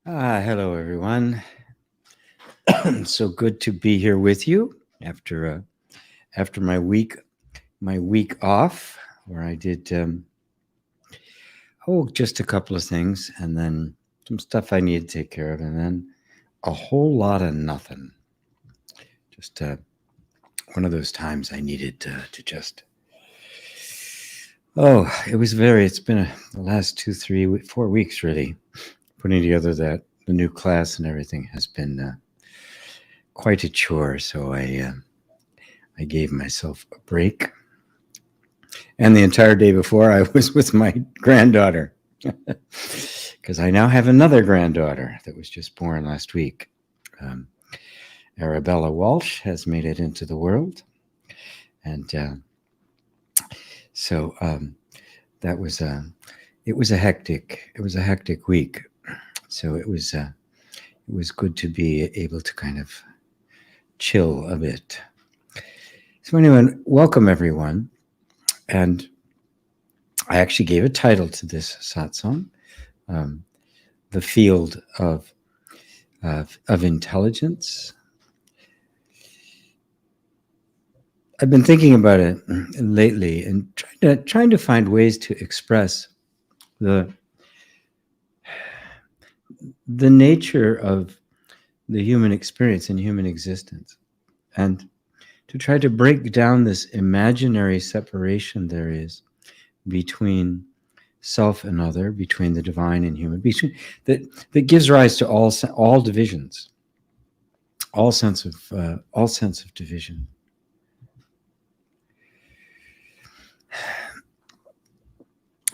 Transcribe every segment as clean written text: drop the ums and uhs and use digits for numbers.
Hello everyone. So good to be here with you after my week off, where I did just a couple of things, and then some stuff I needed to take care of, and then a whole lot of nothing. Just one of those times I needed to just. It's been the last 4 weeks really, putting together the new class and everything has been quite a chore. So I gave myself a break. And the entire day before, I was with my granddaughter, because I now have another granddaughter that was just born last week. Arabella Walsh has made it into the world, and so that was it was a hectic week. So it was good to be able to kind of chill a bit. So anyway, welcome everyone. And I actually gave a title to this satsang, the field of intelligence. I've been thinking about it lately and trying to find ways to express the nature of the human experience and human existence, and to try to break down this imaginary separation there is between self and other, between the divine and human, that gives rise to all divisions, all sense of division.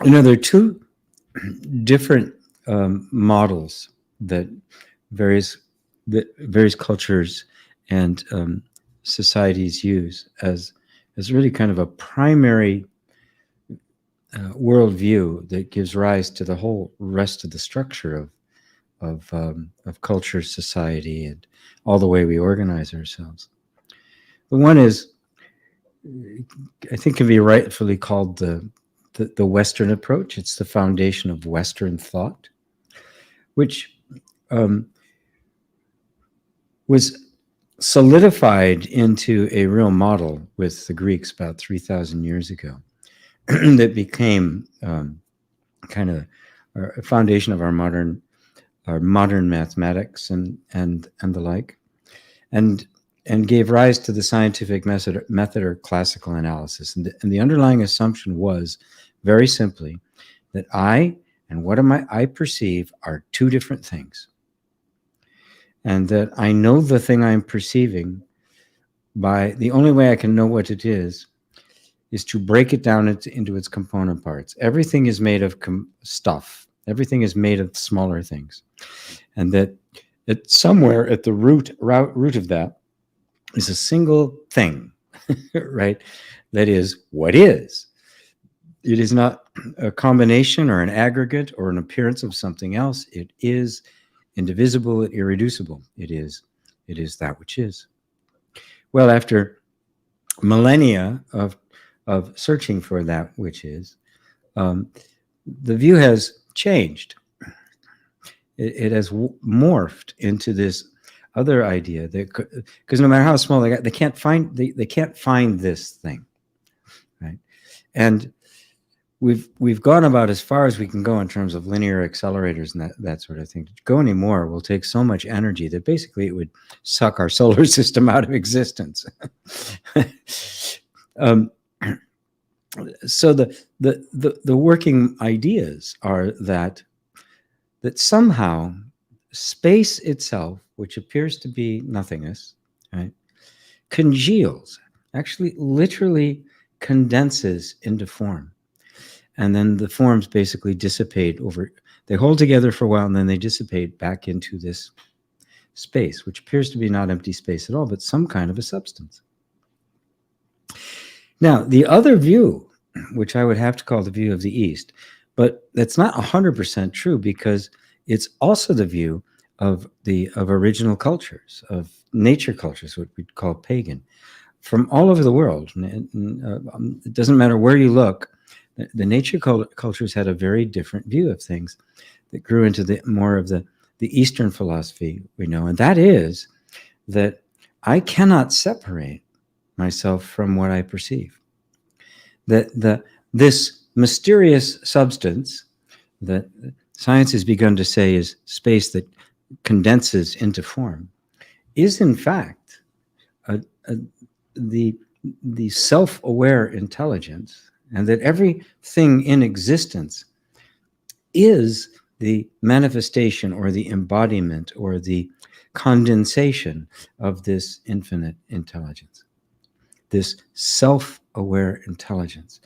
There are two different models that various cultures and societies use as really kind of a primary worldview that gives rise to the whole rest of the structure of culture, society, and all the way we organize ourselves. The one is, I think, can be rightfully called the Western approach. It's the foundation of Western thought, which was solidified into a real model with the Greeks about 3,000 years ago. That became kind of a foundation of our modern mathematics and the like, and gave rise to the scientific method or classical analysis. And the underlying assumption was, very simply, that I and what I perceive are two different things, and that I know the thing I'm perceiving by the only way I can know what it is to break it down into its component parts. Everything is made of stuff. Everything is made of smaller things. And that somewhere at the root of that is a single thing, right? That is what is. It is not a combination or an aggregate or an appearance of something else. It is indivisible and irreducible. It is that which is. Well, after millennia of searching for that which is, the view has changed. It has morphed into this other idea that, because no matter how small they can't find this thing, right? And we've gone about as far as we can go in terms of linear accelerators and that sort of thing. To go anymore will take so much energy that basically it would suck our solar system out of existence. So the working ideas are that somehow space itself, which appears to be nothingness, right, congeals, actually literally condenses into form. And then the forms basically dissipate they hold together for a while, and then they dissipate back into this space, which appears to be not empty space at all, but some kind of a substance. Now, the other view, which I would have to call the view of the East, but that's not 100% true, because it's also the view of original cultures, of nature cultures, what we'd call pagan, from all over the world. It doesn't matter where you look. The nature cultures had a very different view of things that grew into more of the the Eastern philosophy we know, and that is that I cannot separate myself from what I perceive. That this mysterious substance that science has begun to say is space that condenses into form is in fact a, a, the self-aware intelligence, and that everything in existence is the manifestation or the embodiment or the condensation of this infinite intelligence, this self-aware intelligence.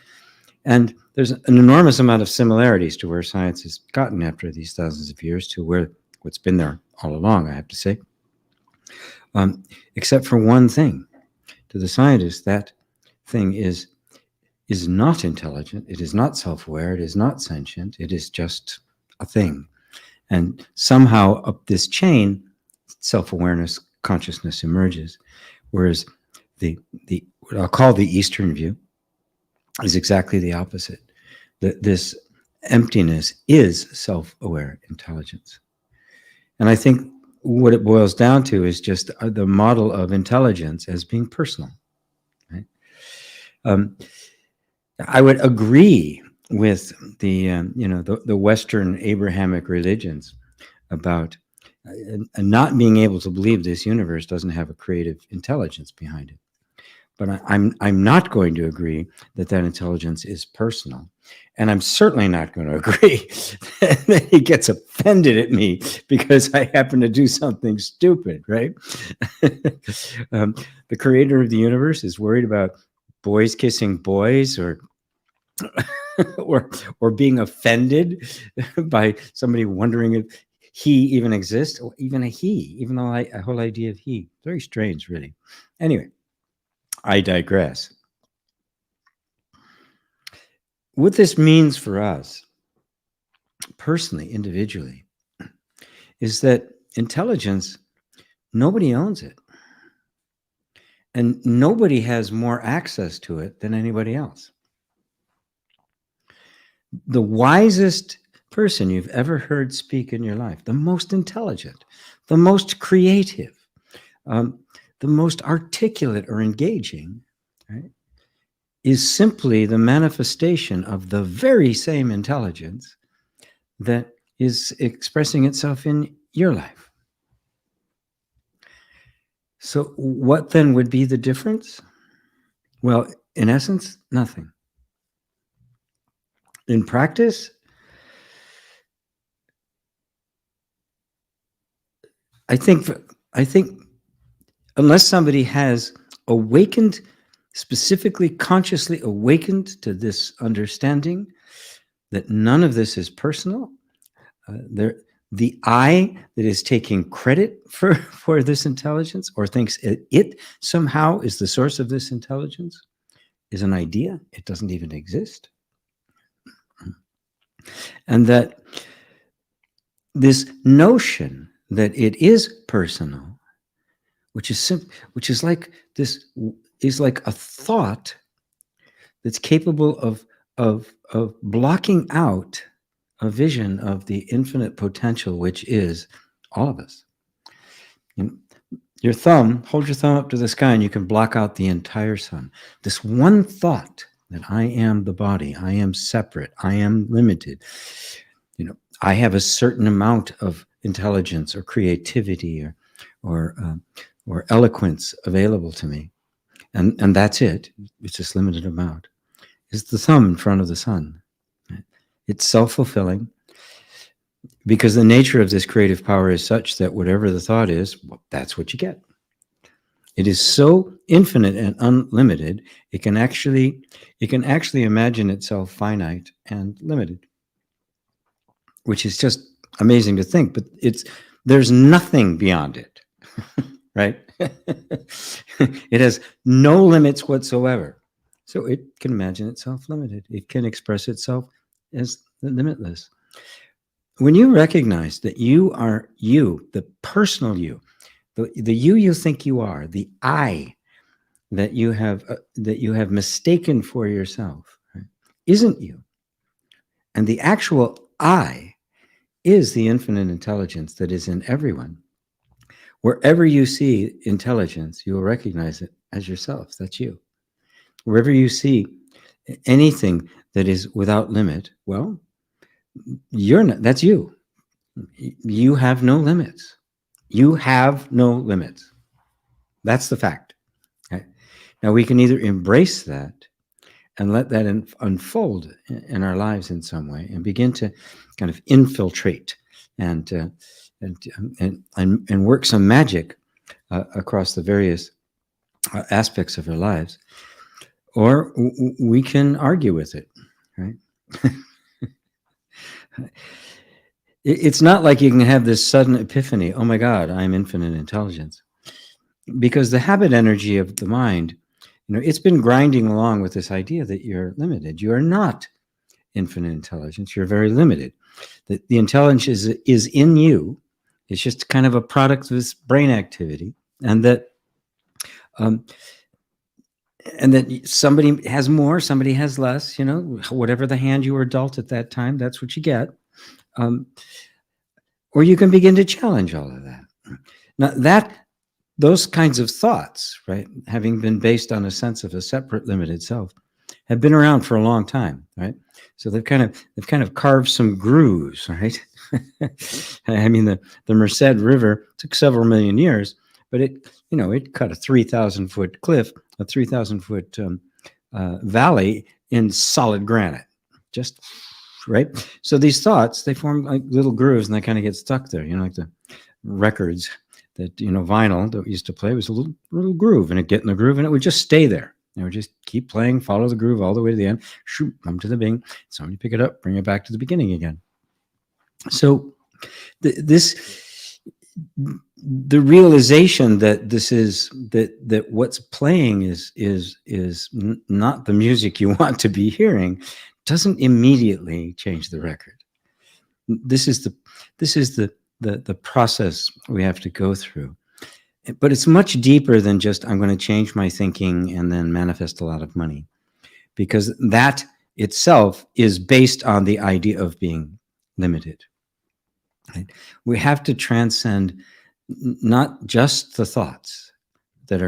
And there's an enormous amount of similarities to where science has gotten after these thousands of years to where what's been there all along, I have to say, except for one thing. To the scientist, that thing is not intelligent. It is not self-aware. It is not sentient. It is just a thing. And somehow up this chain, self-awareness, consciousness emerges. Whereas the what I'll call the Eastern view is exactly the opposite. That this emptiness is self-aware intelligence. And I think what it boils down to is just the model of intelligence as being personal. Right? I would agree with the Western Abrahamic religions about not being able to believe this universe doesn't have a creative intelligence behind it. But I'm not going to agree that that intelligence is personal. And I'm certainly not going to agree that he gets offended at me because I happen to do something stupid, right? The creator of the universe is worried about boys kissing boys or being offended by somebody wondering if he even exists, or even a he, even though a whole idea of he. Very strange, really. Anyway, I digress. What this means for us, personally, individually, is that intelligence, nobody owns it. And nobody has more access to it than anybody else. The wisest person you've ever heard speak in your life, the most intelligent, the most creative, the most articulate or engaging, right, is simply the manifestation of the very same intelligence that is expressing itself in your life. So what then would be the difference? Well, in essence, nothing. In practice, I think unless somebody has awakened, specifically consciously awakened to this understanding that none of this is personal, the I that is taking credit for this intelligence or thinks it somehow is the source of this intelligence is an idea. It doesn't even exist. And that this notion that it is personal, which is like this, is like a thought that's capable of blocking out a vision of the infinite potential, which is all of us. And hold your thumb up to the sky and you can block out the entire sun. This one thought that I am the body, I am separate, I am limited. I have a certain amount of intelligence or creativity or eloquence available to me. And that's it. It's this limited amount. It's the thumb in front of the sun. It's self-fulfilling because the nature of this creative power is such that whatever the thought is, well, that's what you get. It is so infinite and unlimited, it can actually imagine itself finite and limited, which is just amazing to think, but there's nothing beyond it, right? It has no limits whatsoever. So it can imagine itself limited. It can express itself as limitless. When you recognize that you are you, the personal you, the you think you are, the I that you have mistaken for yourself, right, isn't you. And the actual I is the infinite intelligence that is in everyone. Wherever you see intelligence, you will recognize it as yourself. That's you. Wherever you see anything that is without limit, well, you're not, that's you. You have no limits. You have no limits. That's the fact. Okay? Now we can either embrace that and let that unfold in our lives in some way, and begin to kind of infiltrate and work some magic across the various aspects of our lives, or we can argue with it, right? It's not like you can have this sudden epiphany, oh my God, I'm infinite intelligence. Because the habit energy of the mind, it's been grinding along with this idea that you're limited. You are not infinite intelligence. You're very limited. The intelligence is in you. It's just kind of a product of this brain activity, and that somebody has more, somebody has less. Whatever the hand you were dealt at that time, that's what you get. Or you can begin to challenge all of that. Now those kinds of thoughts, right, having been based on a sense of a separate, limited self, have been around for a long time, right? So they've kind of carved some grooves, right? I mean, the Merced River took several million years, but it cut a 3,000-foot cliff, a 3,000-foot valley in solid granite, just right. So these thoughts, they form like little grooves, and they kind of get stuck there. Like the records that vinyl that we used to play was a little groove, and it'd get in the groove, and it would just stay there. It would just keep playing, follow the groove all the way to the end. Shoot, come to the bing. Somebody pick it up, bring it back to the beginning again. So the realization that that what's playing is not the music you want to be hearing doesn't immediately change the record. This is the process we have to go through. But it's much deeper than just, I'm going to change my thinking and then manifest a lot of money, because that itself is based on the idea of being limited. Right? We have to transcend not just the thoughts that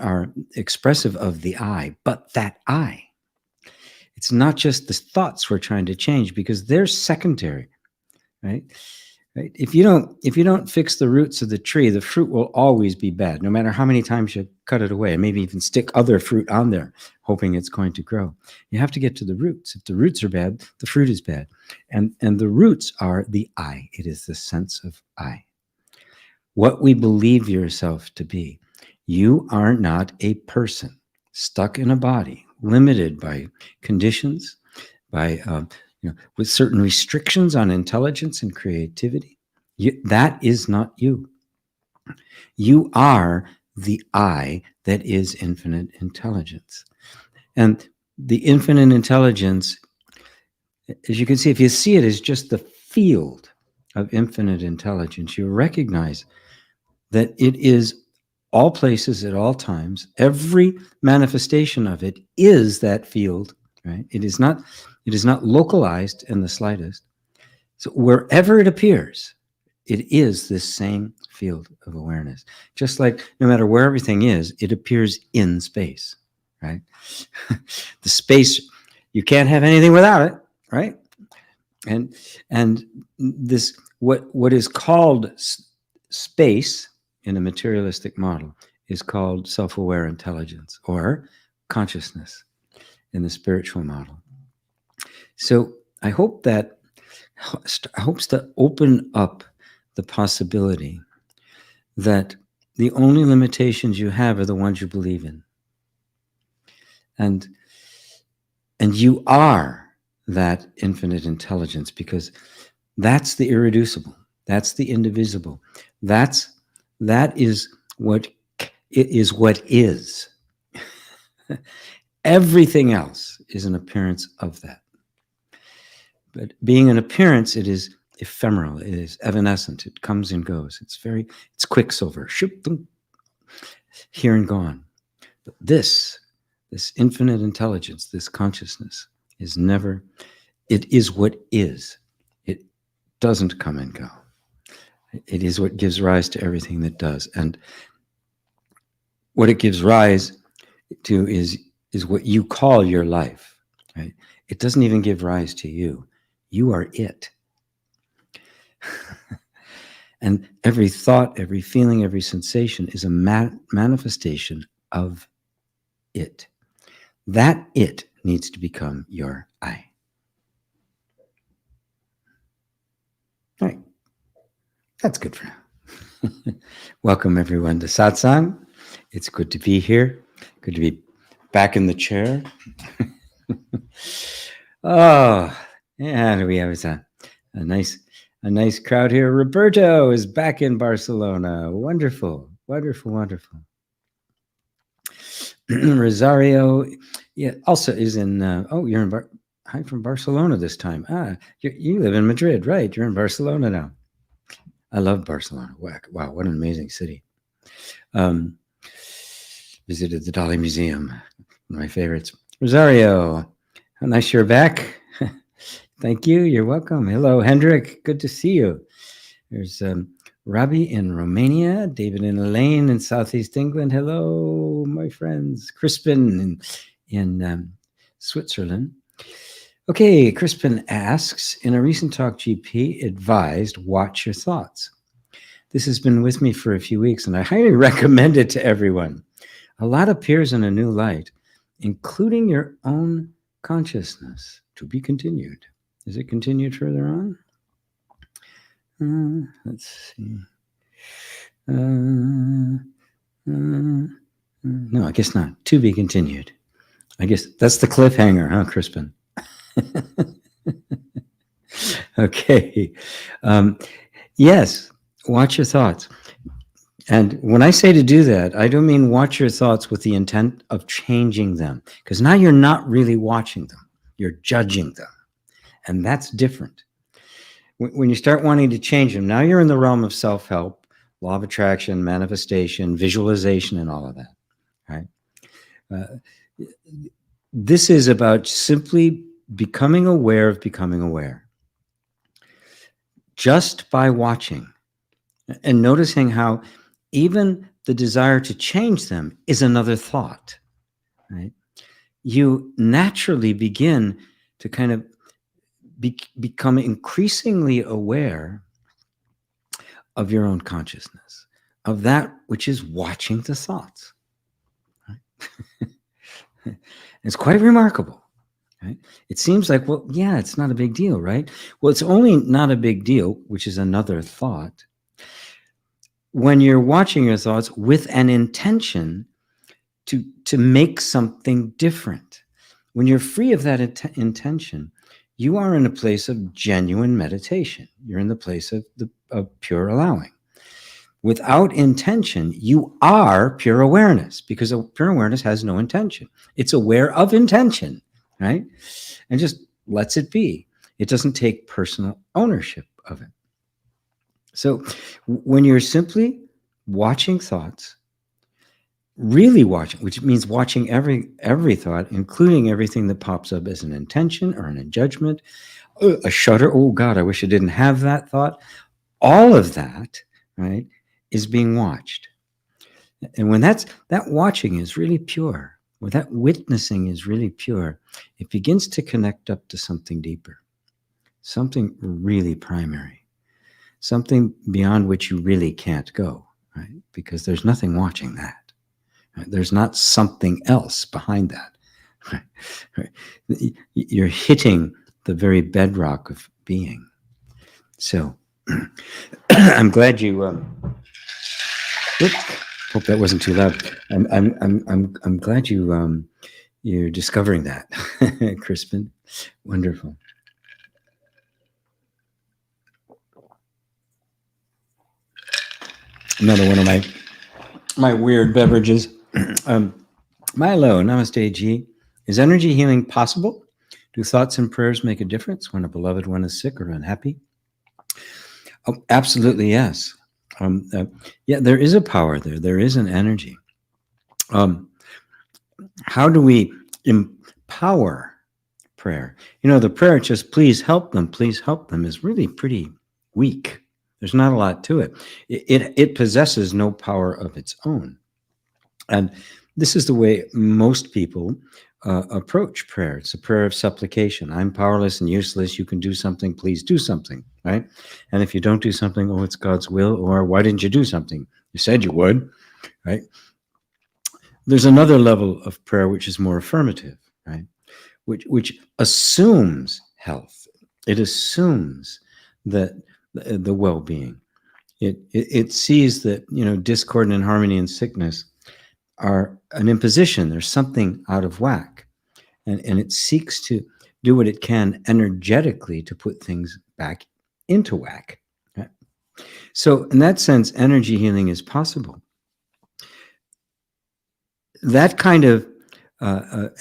are expressive of the I, but that I. It's not just the thoughts we're trying to change, because they're secondary, right? Right? If you don't fix the roots of the tree, the fruit will always be bad, no matter how many times you cut it away, and maybe even stick other fruit on there, hoping it's going to grow. You have to get to the roots. If the roots are bad, the fruit is bad. And the roots are the I. It is the sense of I. What we believe yourself to be. You are not a person stuck in a body, limited by conditions, by with certain restrictions on intelligence and creativity. That is not you. You are the I that is infinite intelligence. And the infinite intelligence, as you can see, if you see it as just the field of infinite intelligence, you recognize that it is all places at all times. Every manifestation of it is that field, right? It is not localized in the slightest. So wherever it appears, it is this same field of awareness. Just like no matter where everything is, it appears in space, right? The space, you can't have anything without it, right? And this, what is called space in a materialistic model is called self-aware intelligence, or consciousness in the spiritual model. So I hope that helps to open up the possibility that the only limitations you have are the ones you believe in. And you are that infinite intelligence, because that's the irreducible. That's the indivisible. That is what it is. What is. Everything else is an appearance of that. But being an appearance, it is ephemeral. It is evanescent. It comes and goes. It's quicksilver. Shoop, here and gone. But this infinite intelligence, this consciousness, is never. It is what is. doesn't come and go. It is what gives rise to everything that does. And what it gives rise to is what you call your life, right? It doesn't even give rise to you. You are it. And every thought, every feeling, every sensation is a manifestation of it. That it needs to become your I. All right. That's good for now. Welcome, everyone, to Satsang. It's good to be here. Good to be back in the chair. Oh, and we have a nice crowd here. Roberto is back in Barcelona. Wonderful, wonderful, wonderful. Rosario, yeah, also is in. You're in. Hi from Barcelona this time. You live in Madrid, right? You're in Barcelona now. I love Barcelona. Wow, what an amazing city. Visited the Dali Museum, one of my favorites. Rosario, how nice you're back. Thank you. You're welcome. Hello, Hendrik. Good to see you. There's Robbie in Romania, David and Elaine in Southeast England. Hello, my friends. Crispin in Switzerland. Okay, Crispin asks, in a recent talk, GP advised, watch your thoughts. This has been with me for a few weeks, and I highly recommend it to everyone. A lot appears in a new light, including your own consciousness. To be continued. Is it continued further on? Let's see. No, I guess not. To be continued. I guess that's the cliffhanger, huh, Crispin? Okay. Yes, watch your thoughts. And when I say to do that, I don't mean watch your thoughts with the intent of changing them, because now you're not really watching them. You're judging them. And that's different. When you start wanting to change them, now you're in the realm of self-help, law of attraction, manifestation, visualization, and all of that, right? This is about simply becoming aware of becoming aware. Just by watching and noticing how even the desire to change them is another thought, right? You naturally begin to kind of become increasingly aware of your own consciousness, of that which is watching the thoughts. Right? It's quite remarkable. Right? It seems like, well, yeah, it's not a big deal, right? Well, it's only not a big deal, which is another thought, when you're watching your thoughts with an intention to make something different. When you're free of that intention, you are in a place of genuine meditation. You're in the place of pure allowing. Without intention, you are pure awareness, because pure awareness has no intention. It's aware of intention, right? And just lets it be. It doesn't take personal ownership of it. So when you're simply watching thoughts, really watching, which means watching every thought, including everything that pops up as an intention or a judgment, a shudder, oh God, I wish I didn't have that thought. All of that, right, is being watched. And when that watching is really pure, when that witnessing is really pure, it begins to connect up to something deeper, something really primary, something beyond which you really can't go, right? Because there's nothing watching that. Right? There's not something else behind that. Right? Right? You're hitting the very bedrock of being. So I'm glad you. Hope that wasn't too loud. I'm glad you're discovering that, Crispin. Wonderful. Another one of my weird beverages. Milo, namaste, G. Is energy healing possible? Do thoughts and prayers make a difference when a beloved one is sick or unhappy? Oh, absolutely, yes. Yeah, there is a power there. There is an energy. How do we empower prayer? You know, the prayer just please help them is really pretty weak. There's not a lot to it. It possesses no power of its own. And this is the way most people approach prayer. It's a prayer of supplication. I'm powerless and useless. You can do something. Please do something, right? And if you don't do something, oh, it's God's will, or why didn't you do something? You said you would, right? There's another level of prayer which is more affirmative, right? Which assumes health. It assumes that the well-being. It sees that, you know, discord and inharmony and sickness are an imposition. There's something out of whack. And it seeks to do what it can energetically to put things back into whack. Right? So in that sense, energy healing is possible. That kind of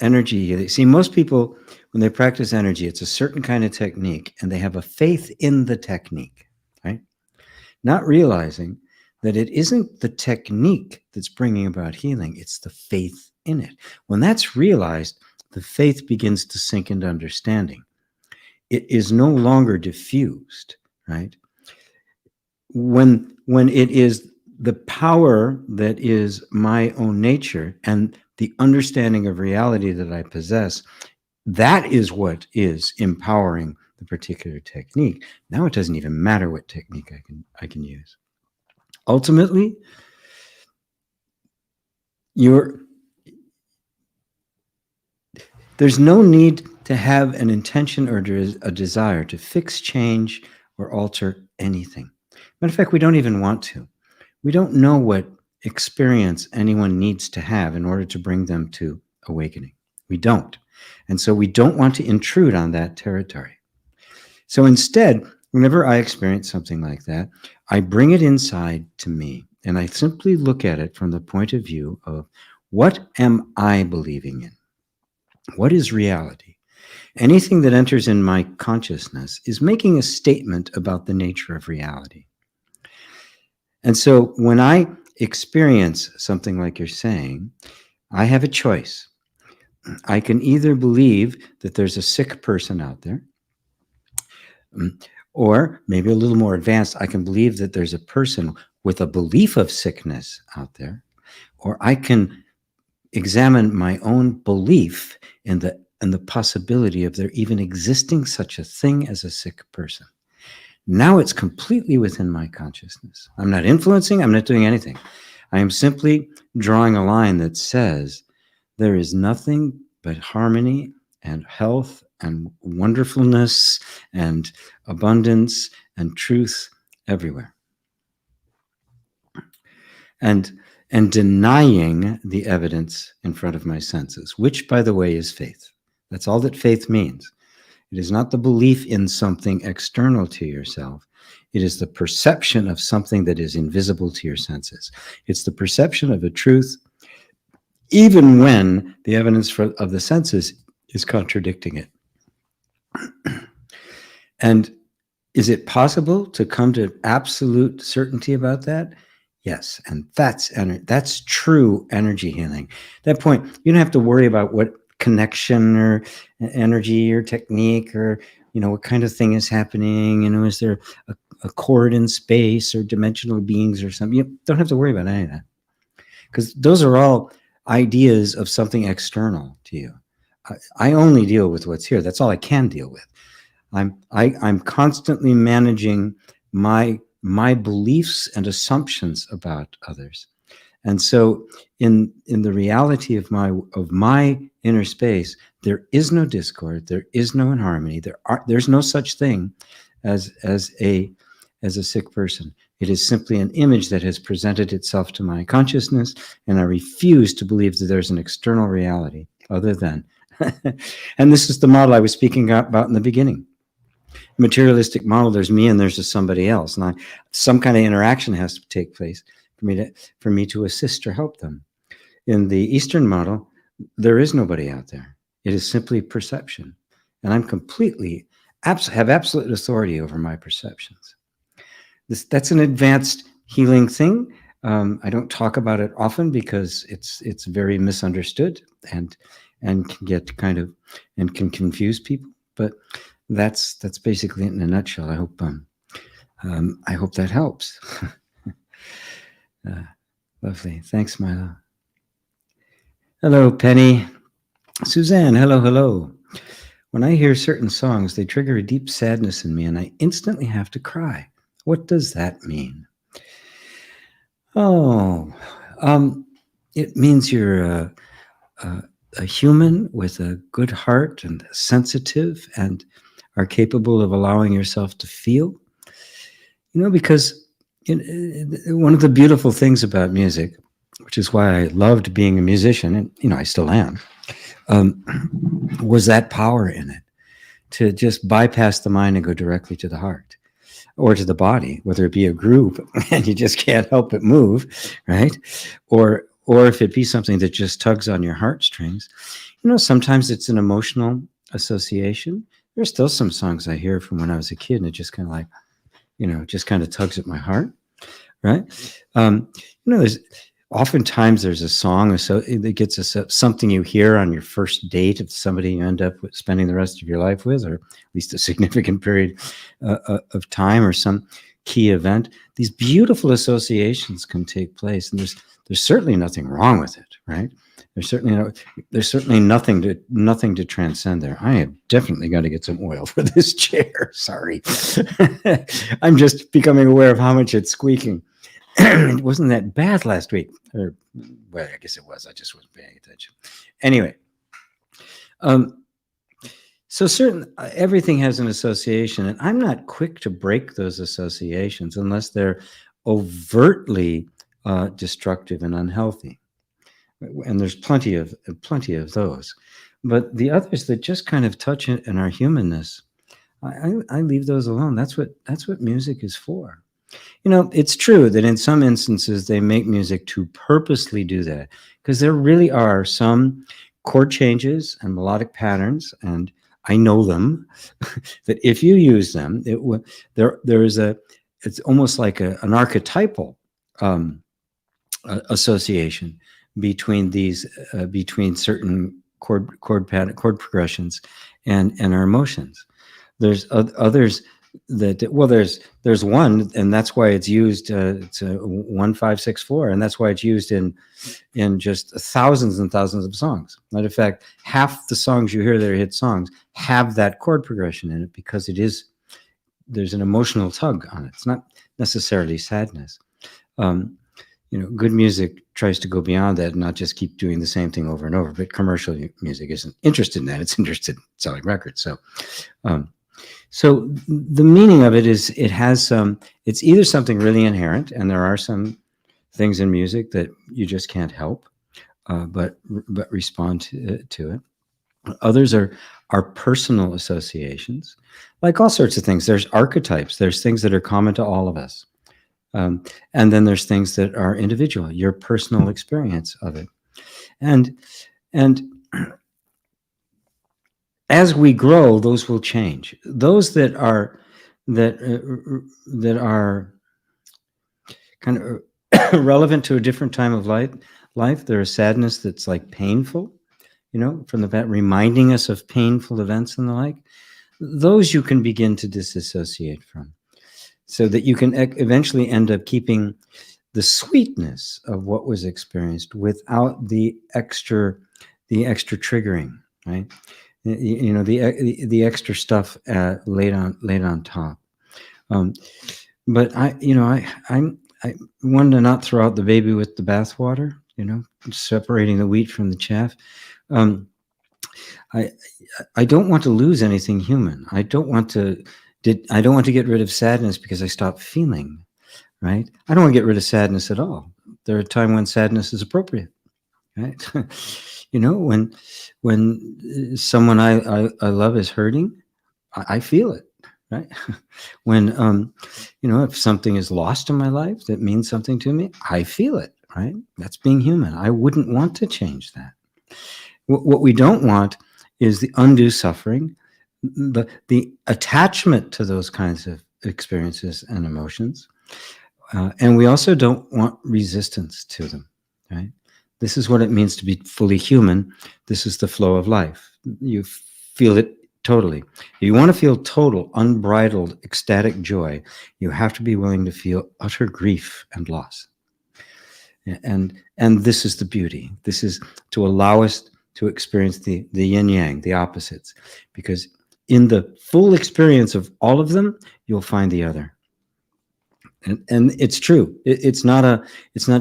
energy healing, see, most people, when they practice energy, it's a certain kind of technique, and they have a faith in the technique, right? Not realizing that it isn't the technique that's bringing about healing, it's the faith in it. When that's realized, the faith begins to sink into understanding. It is no longer diffused, right? When it is the power that is my own nature and the understanding of reality that I possess, that is what is empowering the particular technique. Now it doesn't even matter what technique I can use. Ultimately, there's no need to have an intention or a desire to fix, change, or alter anything. Matter of fact, we don't even want to. We don't know what experience anyone needs to have in order to bring them to awakening. We don't. And so we don't want to intrude on that territory. So instead, whenever I experience something like that, I bring it inside to me, and I simply look at it from the point of view of, what am I believing in? What is reality? Anything that enters in my consciousness is making a statement about the nature of reality. And so when I experience something like you're saying, I have a choice. I can either believe that there's a sick person out there, or maybe a little more advanced, I can believe that there's a person with a belief of sickness out there, or I can examine my own belief in the possibility of there even existing such a thing as a sick person. Now it's completely within my consciousness. I'm not influencing, I'm not doing anything. I am simply drawing a line that says there is nothing but harmony and health and wonderfulness and abundance and truth everywhere. And denying the evidence in front of my senses, which, by the way, is faith. That's all that faith means. It is not the belief in something external to yourself. It is the perception of something that is invisible to your senses. It's the perception of a truth, even when the evidence of the senses is contradicting it. And is it possible to come to absolute certainty about that? Yes, and that's true energy healing. At that point, you don't have to worry about what connection or energy or technique or, you know, what kind of thing is happening. You know, is there a chord in space or dimensional beings or something? You don't have to worry about any of that, because those are all ideas of something external to you. I only deal with what's here. That's all I can deal with. I'm constantly managing my beliefs and assumptions about others. And so in the reality of my inner space, there is no discord, there is no inharmony, there's no such thing as a sick person. It is simply an image that has presented itself to my consciousness, and I refuse to believe that there's an external reality other than. And this is the model I was speaking about in the beginning. Materialistic model, there's me and there's just somebody else, and some kind of interaction has to take place for me to assist or help them. In the Eastern model, there is nobody out there. It is simply perception, and I'm completely have absolute authority over my perceptions. That's an advanced healing thing. I don't talk about it often because it's very misunderstood and can get can confuse people, but that's basically it in a nutshell. I hope I hope that helps. Lovely. Thanks, Milo. Hello, Penny. Suzanne, hello, hello. When I hear certain songs, they trigger a deep sadness in me, and I instantly have to cry. What does that mean? Oh, it means you're a human with a good heart and sensitive and are capable of allowing yourself to feel. Because one of the beautiful things about music, which is why I loved being a musician, and I still am, was that power in it to just bypass the mind and go directly to the heart or to the body, whether it be a group and you just can't help but move, right? Or if it be something that just tugs on your heartstrings. Sometimes it's an emotional association. There's still some songs I hear from when I was a kid, and it just kind of like, just kind of tugs at my heart, right? There's oftentimes there's a song that gets something you hear on your first date of somebody you end up spending the rest of your life with, or at least a significant period of time, or some key event. These beautiful associations can take place, and there's certainly nothing wrong with it, right? There's certainly nothing to transcend there. I have definitely got to get some oil for this chair. Sorry. I'm just becoming aware of how much it's squeaking. It wasn't that bad last week. Or, well, I guess it was. I just wasn't paying attention. Anyway, so everything has an association, and I'm not quick to break those associations unless they're overtly destructive and unhealthy. And there's plenty of those. But the others that just kind of touch in our humanness, I leave those alone. That's what music is for. It's true that in some instances they make music to purposely do that, because there really are some chord changes and melodic patterns, and I know them, that if you use them, it's almost like an archetypal association between certain chord progressions and our emotions. There's others that there's one, and that's why it's used. It's a 1-5-6-4, and that's why it's used in just thousands and thousands of songs. Matter of fact, half the songs you hear that are hit songs have that chord progression in it, because there's an emotional tug on it. It's not necessarily sadness. Good music tries to go beyond that and not just keep doing the same thing over and over. But commercial music isn't interested in that. It's interested in selling records. So the meaning of it is it's either something really inherent, and there are some things in music that you just can't help but respond to it. Others are personal associations, like all sorts of things. There's archetypes. There's things that are common to all of us. And then there's things that are individual, your personal experience of it. And as we grow, those will change. Those that are kind of relevant to a different time of life, there is sadness that's like painful, from the past, reminding us of painful events and the like. Those you can begin to disassociate from, so that you can eventually end up keeping the sweetness of what was experienced without the extra triggering, right? The extra stuff laid on top. But I wanted to not throw out the baby with the bathwater. Separating the wheat from the chaff. I don't want to lose anything human. I don't want to get rid of sadness because I stopped feeling, right? I don't want to get rid of sadness at all. There are times when sadness is appropriate, right? When someone I love is hurting, I feel it, right? When if something is lost in my life that means something to me, I feel it, right? That's being human. I wouldn't want to change that. What we don't want is the undue suffering, the attachment to those kinds of experiences and emotions. And we also don't want resistance to them, right? This is what it means to be fully human. This is the flow of life. You feel it Totally. If you want to feel total, unbridled, ecstatic joy, you have to be willing to feel utter grief and loss. And this is the beauty. This is to allow us to experience the yin yang, the opposites, because in the full experience of all of them, you'll find the other. And it's true. It's not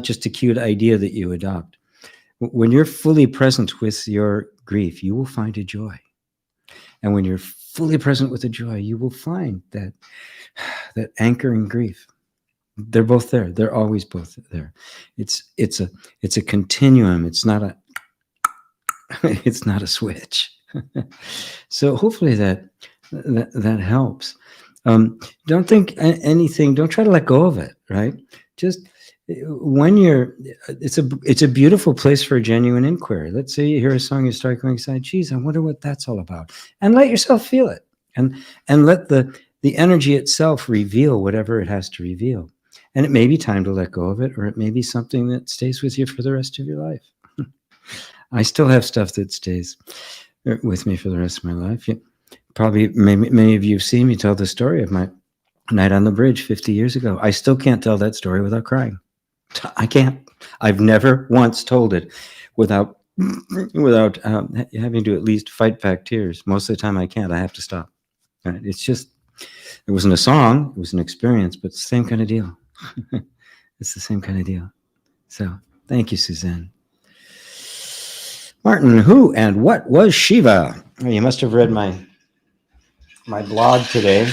just a cute idea that you adopt. When you're fully present with your grief, you will find a joy. And when you're fully present with the joy, you will find that anchor in grief. They're both there. They're always both there. It's a continuum. It's not a switch. So hopefully that helps. Don't think anything. Don't try to let go of it. Right? Just when it's a beautiful place for a genuine inquiry. Let's say you hear a song, you start going inside. Geez, I wonder what that's all about. And let yourself feel it, and let the energy itself reveal whatever it has to reveal. And it may be time to let go of it, or it may be something that stays with you for the rest of your life. I still have stuff that stays with me for the rest of my life. Probably many of you have seen me tell the story of my night on the bridge 50 years ago. I still can't tell that story without crying. I can't. I've never once told it without having to at least fight back tears. Most of the time I can't. I have to stop. Right? It's just, it wasn't a song. It was an experience, but it's the same kind of deal. It's the same kind of deal. So thank you, Suzanne. Martin, who and what was Shiva? Oh, you must have read my blog today.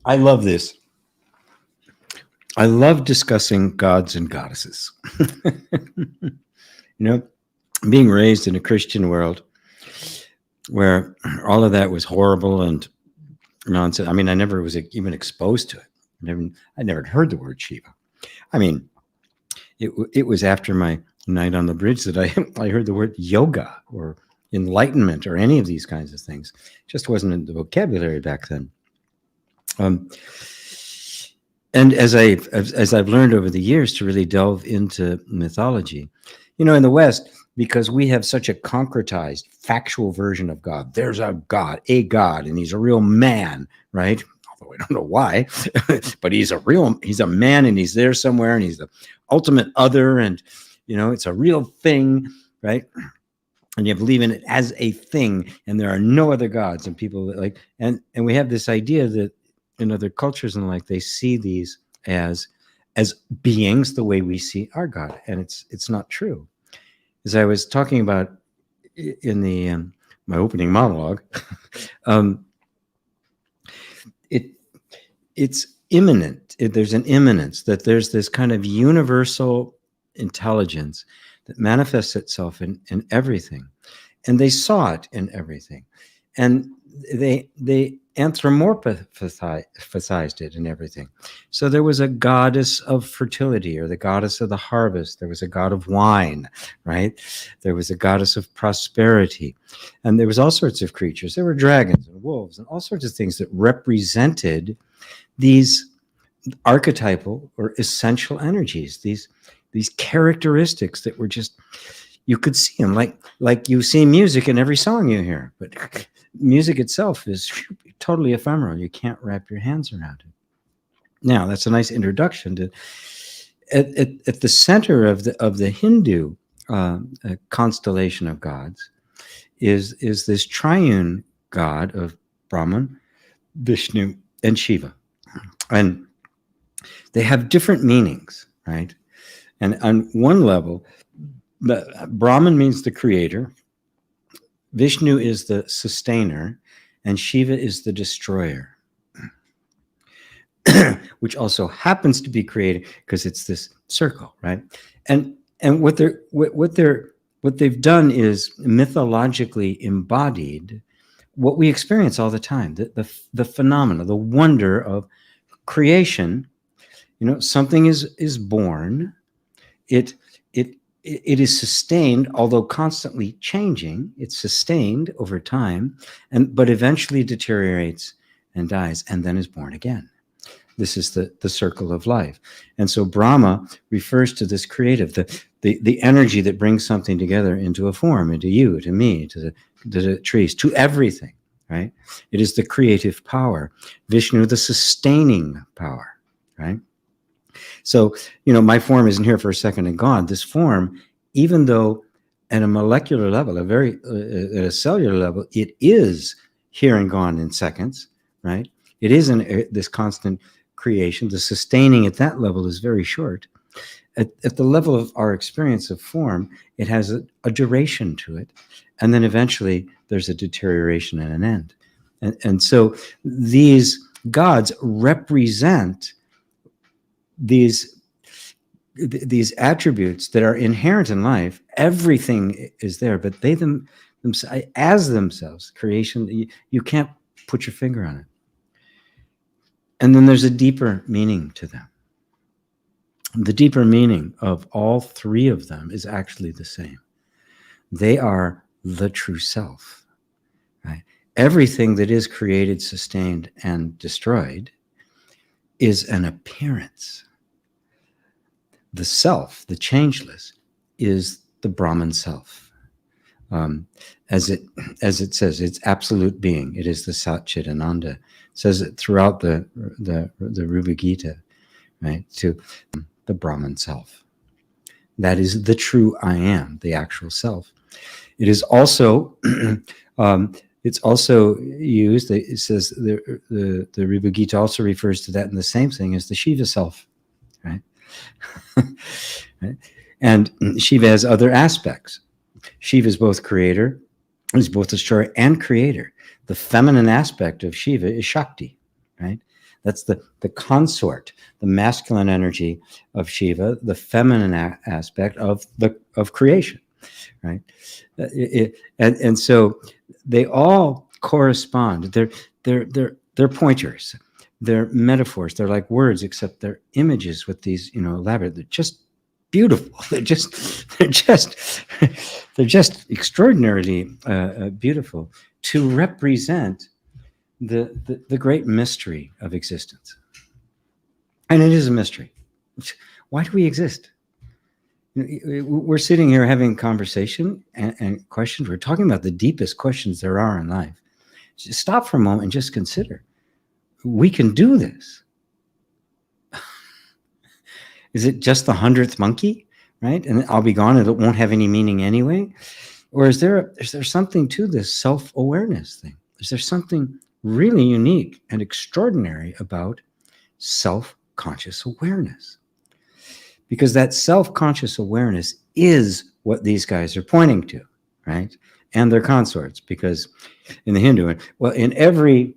I love this. I love discussing gods and goddesses. Being raised in a Christian world where all of that was horrible and nonsense. I mean, I never was even exposed to it. I never heard the word Shiva. I mean, it was after my night on the bridge that I heard the word yoga or enlightenment or any of these kinds of things. It just wasn't in the vocabulary back then. And as I've learned over the years to really delve into mythology, in the West, because we have such a concretized, factual version of God. There's a God, and he's a real man, right? Although I don't know why, but he's a man, and he's there somewhere, and he's the ultimate other, and it's a real thing, right? And you believe in it as a thing, and there are no other gods, and people and we have this idea that in other cultures and they see these as beings the way we see our God, and it's not true. As I was talking about in the my opening monologue, it's immanent. There's an immanence, that there's this kind of universal intelligence that manifests itself in everything, and they saw it in everything, and they anthropomorphized it in everything. So there was a goddess of fertility, or the goddess of the harvest. There was a god of wine, right? There was a goddess of prosperity. And there was all sorts of creatures. There were dragons and wolves and all sorts of things that represented these archetypal or essential energies, these characteristics that were just, you could see them like you see music in every song you hear, but music itself is totally ephemeral. You can't wrap your hands around it. Now, that's a nice introduction to at the center of the Hindu constellation of gods is this triune god of Brahman, Vishnu, and Shiva, and they have different meanings, right? And on one level, Brahman means the creator, Vishnu is the sustainer, and Shiva is the destroyer, which also happens to be created because it's this circle, right? And what they've done is mythologically embodied what we experience all the time, the phenomena, the wonder of creation. Something is born. It is sustained, although constantly changing. It's sustained over time, but eventually deteriorates and dies, and then is born again. This is the circle of life. And so Brahma refers to this creative, the energy that brings something together into a form, into you, to me, to the trees, to everything, right? It is the creative power. Vishnu, the sustaining power, right? So, my form isn't here for a second and gone. This form, even though at a molecular level, at a cellular level, it is here and gone in seconds, right? It isn't this constant creation. The sustaining at that level is very short. At the level of our experience of form, it has a duration to it. And then eventually there's a deterioration and an end. And so these gods represent these attributes that are inherent in life. Everything is there, but they as themselves, creation, you can't put your finger on it. And then there's a deeper meaning to them. The deeper meaning of all three of them is actually the same. They are the true self, right? Everything that is created, sustained, and destroyed is an appearance. The self, the changeless, is the Brahman self. As it says, it's absolute being. It is the Satchidananda. It says it throughout the Rupa Gita, right? To the Brahman self. That is the true I am, the actual self. It is also it's also used. It says the Rupa Gita also refers to that in the same thing as the Shiva self, right? Right? And Shiva has other aspects. Shiva is both creator, is both destroyer and creator. The feminine aspect of Shiva is Shakti, right? That's the consort, the masculine energy of Shiva, the feminine aspect of creation, right? And so they all correspond. They're pointers. They're metaphors. They're like words, except they're images with these, elaborate. They're just beautiful. They're just extraordinarily beautiful to represent the great mystery of existence. And it is a mystery. Why do we exist? We're sitting here having conversation and questions. We're talking about the deepest questions there are in life. Just stop for a moment and just consider. We can do this. Is it just the 100th monkey, right? And I'll be gone and it won't have any meaning anyway? Or is there something to this self-awareness thing? Is there something really unique and extraordinary about self-conscious awareness? Because that self-conscious awareness is what these guys are pointing to, right? And their consorts, because in the Hindu, well, in every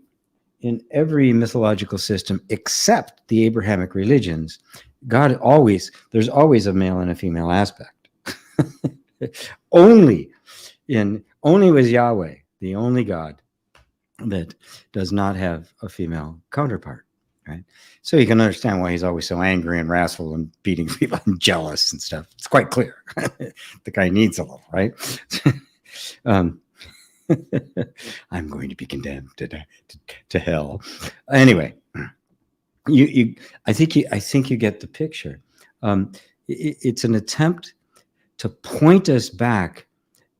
mythological system except the Abrahamic religions, there's always a male and a female aspect. Only was Yahweh the only God that does not have a female counterpart, right? So you can understand why he's always so angry and wrathful and beating people and jealous and stuff. It's quite clear. The guy needs a little, right? I'm going to be condemned to hell. Anyway, I think you get the picture. It's an attempt to point us back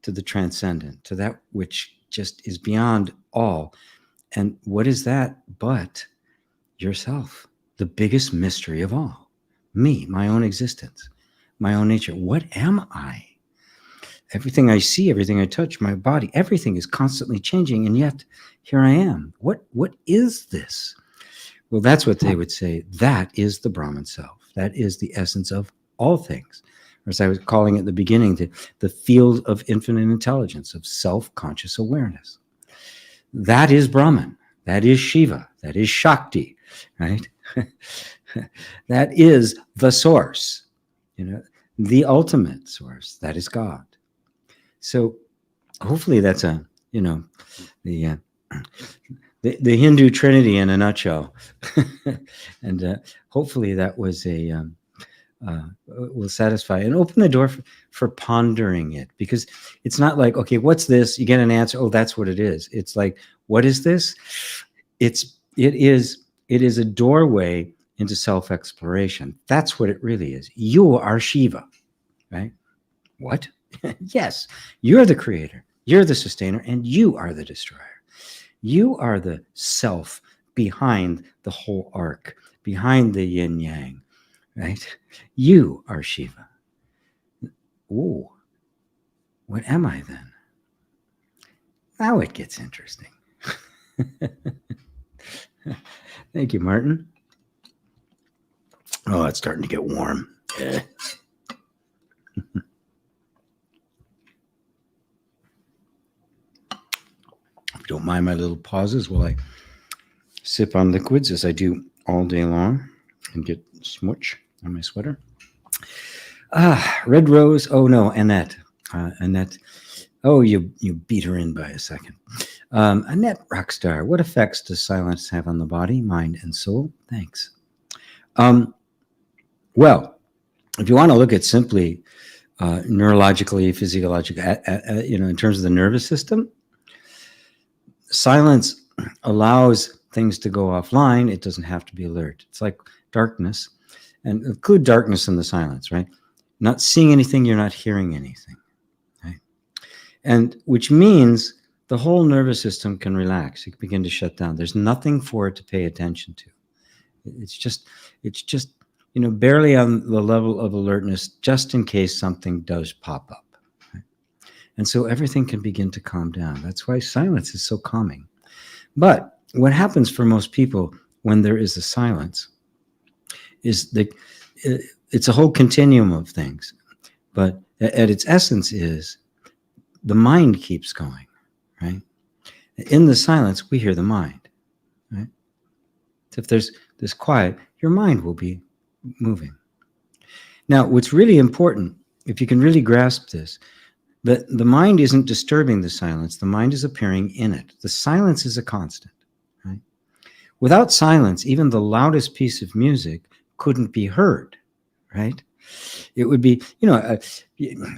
to the transcendent, to that which just is beyond all. And what is that but yourself, the biggest mystery of all? Me, my own existence, my own nature. What am I? Everything I see, everything I touch, my body, everything is constantly changing, and yet here I am. What is this? Well, that's what they would say. That is the Brahman self. That is the essence of all things. Or as I was calling it at the beginning, the field of infinite intelligence, of self-conscious awareness. That is Brahman. That is Shiva. That is Shakti, right? That is the source, the ultimate source. That is God. So hopefully that's the Hindu Trinity in a nutshell. And hopefully that was will satisfy and open the door for pondering it, because it's not like, okay, what's this? You get an answer. Oh, that's what it is. It's like, what is this? It is It is a doorway into self-exploration. That's what it really is. You are Shiva, right? What? Yes, you're the creator, you're the sustainer, and you are the destroyer. You are the self behind the whole arc, behind the yin yang, right? You are Shiva. Ooh, what am I then? Now it gets interesting. Thank you, Martin. Oh, it's starting to get warm. If you don't mind my little pauses while I sip on liquids, as I do all day long, and get smooch on my sweater. Red Rose. Oh no, Annette. Annette. Oh, you beat her in by a second. Annette Rockstar. What effects does silence have on the body, mind, and soul? Thanks. Well, if you want to look at simply neurologically, physiologically, in terms of the nervous system, silence allows things to go offline. It doesn't have to be alert. It's like darkness, and include darkness in the silence, right? Not seeing anything, you're not hearing anything, right? And which means the whole nervous system can relax. It can begin to shut down. There's nothing for it to pay attention to. It's just, barely on the level of alertness, just in case something does pop up. Right? And so everything can begin to calm down. That's why silence is so calming. But what happens for most people when there is a silence is it's a whole continuum of things. But at its essence is the mind keeps going, right? In the silence, we hear the mind, right? So if there's this quiet, your mind will be moving. Now, what's really important, if you can really grasp this, that the mind isn't disturbing the silence, the mind is appearing in it. The silence is a constant, right? Without silence, even the loudest piece of music couldn't be heard, right? It would be,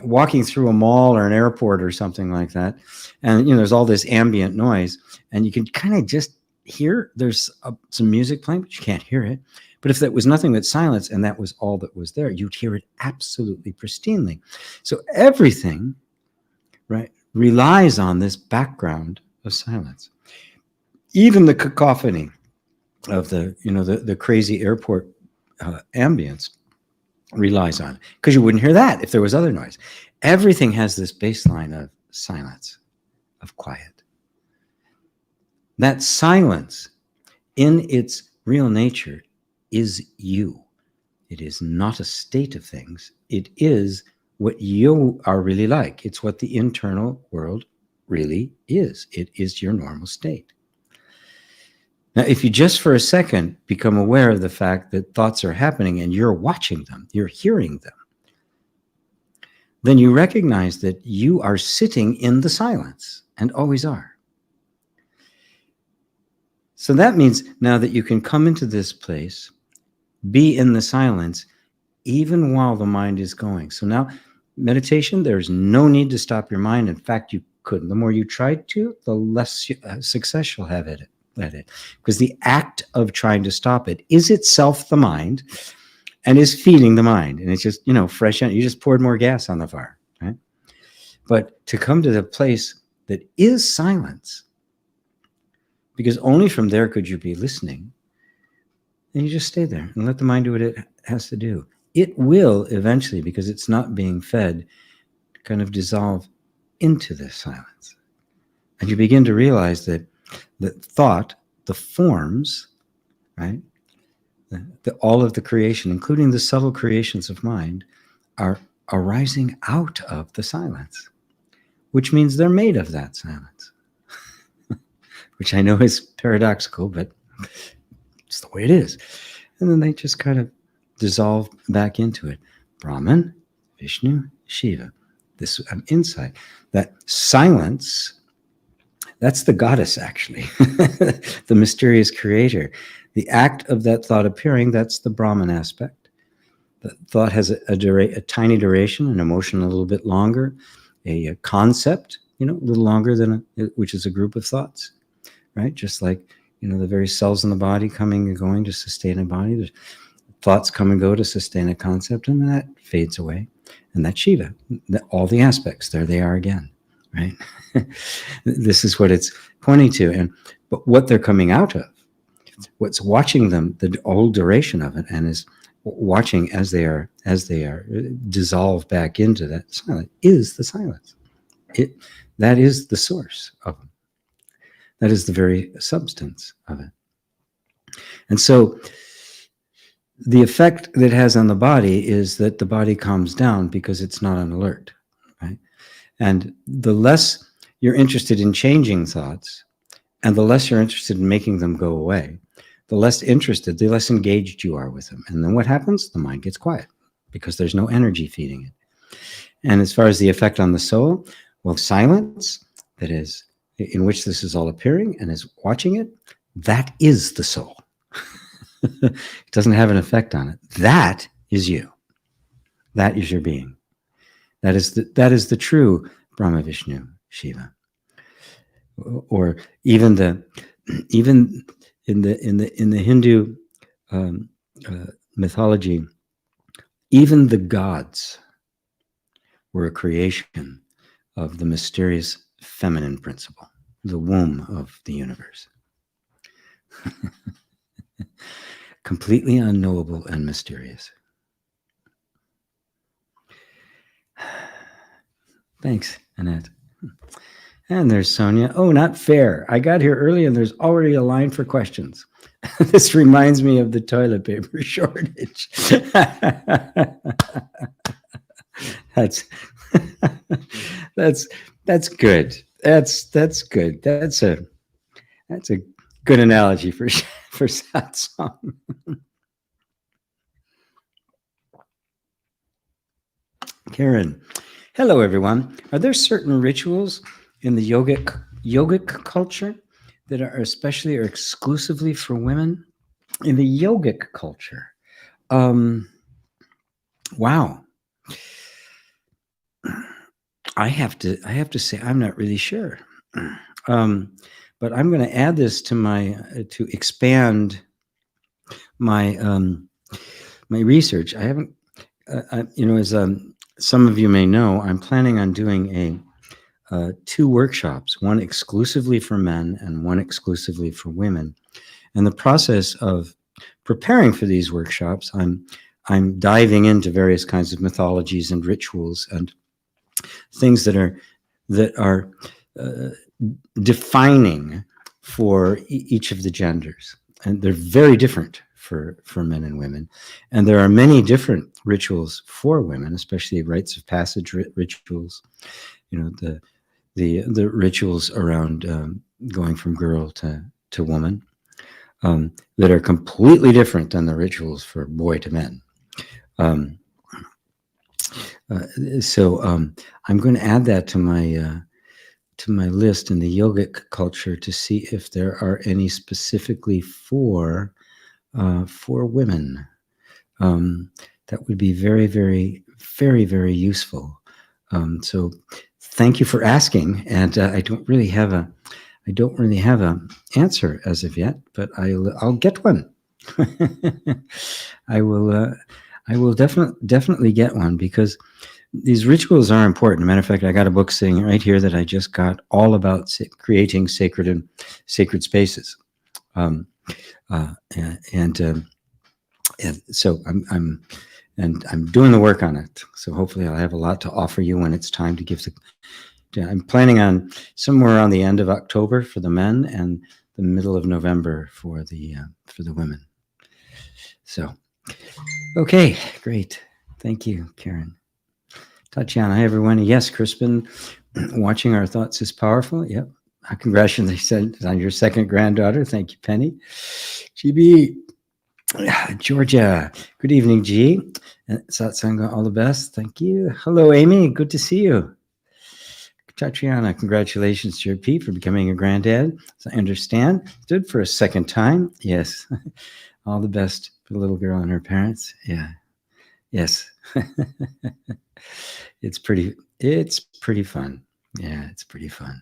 walking through a mall or an airport or something like that, and there's all this ambient noise, and you can kind of just hear there's some music playing, but you can't hear it. But if that was nothing but silence and that was all that was there, you'd hear it absolutely pristinely. So everything, right, relies on this background of silence. Even the cacophony of the crazy airport ambience relies on it, because you wouldn't hear that if there was other noise. Everything has this baseline of silence, of quiet. That silence in its real nature is you. It is not a state of things. It is what you are really like. It's what the internal world really is. It is your normal state. Now, if you just for a second become aware of the fact that thoughts are happening and you're watching them, you're hearing them, then you recognize that you are sitting in the silence and always are. So that means now that you can come into this place, be in the silence, even while the mind is going. So now meditation, there's no need to stop your mind. In fact, you couldn't. The more you try to, the less success you'll have at it. Because the act of trying to stop it is itself the mind and is feeding the mind. And it's just, fresh out. You just poured more gas on the fire, right? But to come to the place that is silence, because only from there could you be listening, then you just stay there and let the mind do what it has to do. It will eventually, because it's not being fed, kind of dissolve into this silence. And you begin to realize that thought, the forms, right, all of the creation, including the subtle creations of mind, are arising out of the silence, which means they're made of that silence, which I know is paradoxical, but it's the way it is. And then they just kind of dissolve back into it. Brahman, Vishnu, Shiva. This insight, that silence, that's the goddess, actually, the mysterious creator. The act of that thought appearing, that's the Brahman aspect. The thought has a tiny duration, an emotion a little bit longer, a concept, a little longer than which is a group of thoughts, right? Just like the very cells in the body coming and going to sustain a body. There's thoughts come and go to sustain a concept, and that fades away. And that's Shiva. All the aspects, there they are again, right? This is what it's pointing to. But what they're coming out of, what's watching them the whole duration of it, and is watching as they are dissolved back into that silence, is the silence. That is the source of them. That is the very substance of it. And so the effect that it has on the body is that the body calms down because it's not on alert, right? And the less you're interested in changing thoughts, and the less you're interested in making them go away, the less interested, the less engaged you are with them. And then what happens? The mind gets quiet because there's no energy feeding it. And as far as the effect on the soul, well, silence, that is, in which this is all appearing and is watching it, that is the soul. It doesn't have an effect on it. That is you. That is your being. That is the true Brahma, Vishnu, Shiva. Or even in the Hindu mythology, even the gods were a creation of the mysterious feminine principle, the womb of the universe. Completely unknowable and mysterious. Thanks, Annette. And there's Sonia. Oh, not fair. I got here early and there's already a line for questions. This reminds me of the toilet paper shortage. That's good. That's good. That's a good analogy for satsang. Karen, hello everyone. Are there certain rituals in the yogic culture that are especially or exclusively for women? In the yogic culture, wow. I have to say I'm not really sure, but I'm going to add this to to expand my my research. I haven't, as some of you may know, I'm planning on doing 2 workshops, one exclusively for men and one exclusively for women. And the process of preparing for these workshops, I'm diving into various kinds of mythologies and rituals and things that are defining for each of the genders, and they're very different for men and women. And there are many different rituals for women, especially rites of passage rituals. The rituals around going from girl to woman that are completely different than the rituals for boy to men. So I'm going to add that to my list in the yogic culture to see if there are any specifically for women. That would be very, very, very, very useful. So thank you for asking, and I don't really have a answer as of yet, but I'll get one. I will definitely get one, because these rituals are important. Matter of fact, I got a book sitting right here that I just got, all about creating sacred spaces, and so I'm doing the work on it. So hopefully I'll have a lot to offer you when it's time to give I'm planning on somewhere around the end of October for the men and the middle of November for the women. So, okay, great. Thank you, Karen. Tatiana, hi everyone. Yes, Crispin, watching our thoughts is powerful. Yep. Congratulations on your second granddaughter. Thank you, Penny. GB, Georgia, good evening, G. Satsang, all the best. Thank you. Hello, Amy. Good to see you. Tatiana, congratulations to your Pete for becoming a granddad. So I understand. Stood for a second time. Yes. All the best for the little girl and her parents. Yeah. Yes. It's pretty fun. Yeah, it's pretty fun.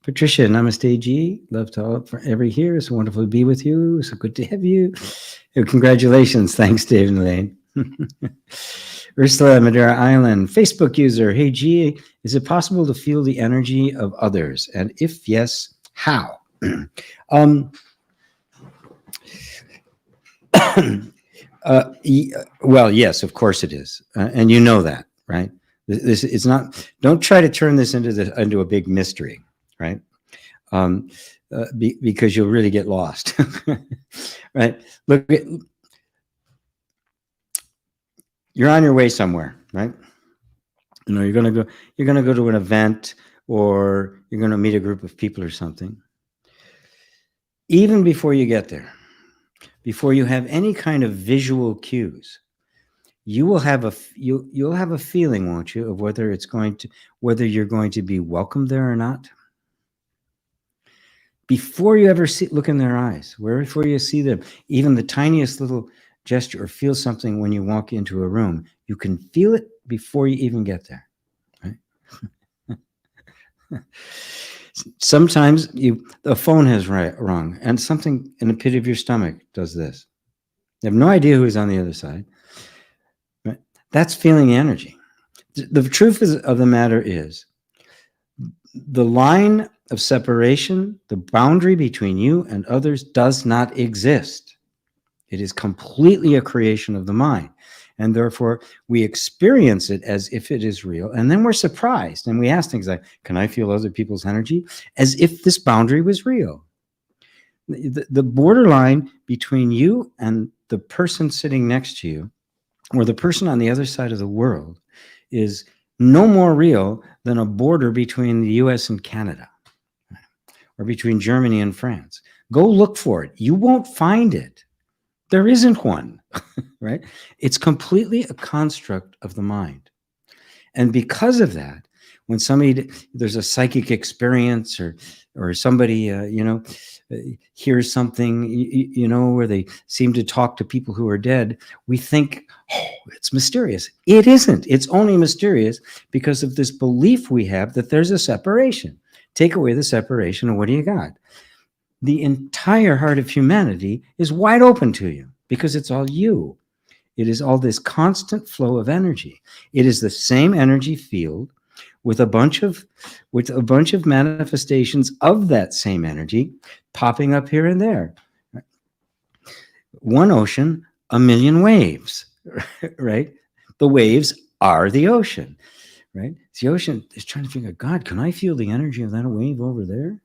Patricia, namaste, G. Love to all for every here. It's wonderful to be with you. So good to have you. Congratulations. Thanks, Dave and Lane. Ursula, Madeira Island, Facebook user. Hey, G, is it possible to feel the energy of others? And if yes, how? Well, yes, of course it is. And you know that, right? This is not, don't try to turn this into a big mystery, right? Because you'll really get lost, right? Look, you're on your way somewhere, right? You know, you're going to go to an event, or you're going to meet a group of people or something. Even before you get there, before you have any kind of visual cues, you will have you'll have a feeling, won't you, of whether you're going to be welcome there or not. Before you ever look in their eyes, before you see them, even the tiniest little gesture or feel something when you walk into a room, you can feel it before you even get there. Right? Sometimes the phone has rung, and something in the pit of your stomach does this. You have no idea who's on the other side. Right? That's feeling energy. The truth of the matter is, the line of separation, the boundary between you and others, does not exist. It is completely a creation of the mind. And therefore, we experience it as if it is real. And then we're surprised. And we ask things like, can I feel other people's energy? As if this boundary was real. The borderline between you and the person sitting next to you, or the person on the other side of the world, is no more real than a border between the US and Canada, or between Germany and France. Go look for it. You won't find it. There isn't one, right? It's completely a construct of the mind. And because of that, when there's a psychic experience, or somebody, hears something, where they seem to talk to people who are dead, we think, oh, it's mysterious. It isn't. It's only mysterious because of this belief we have that there's a separation. Take away the separation, and what do you got? The entire heart of humanity is wide open to you, because it's all you. It is all this constant flow of energy. It is the same energy field with a bunch of manifestations of that same energy popping up here and there. One ocean, a million waves, right? The waves are the ocean, right? The ocean is trying to figure out, God, can I feel the energy of that wave over there?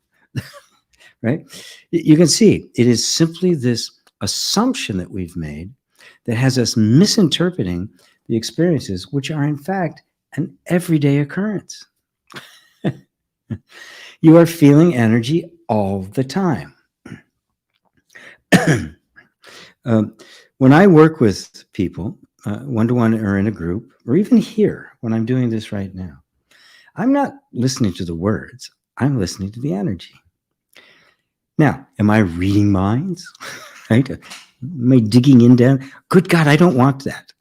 Right? You can see it is simply this assumption that we've made that has us misinterpreting the experiences, which are in fact an everyday occurrence. You are feeling energy all the time. When I work with people, one-to-one or in a group, or even here, when I'm doing this right now, I'm not listening to the words, I'm listening to the energy. Now, am I reading minds? Right? Am I digging in down? Good God, I don't want that.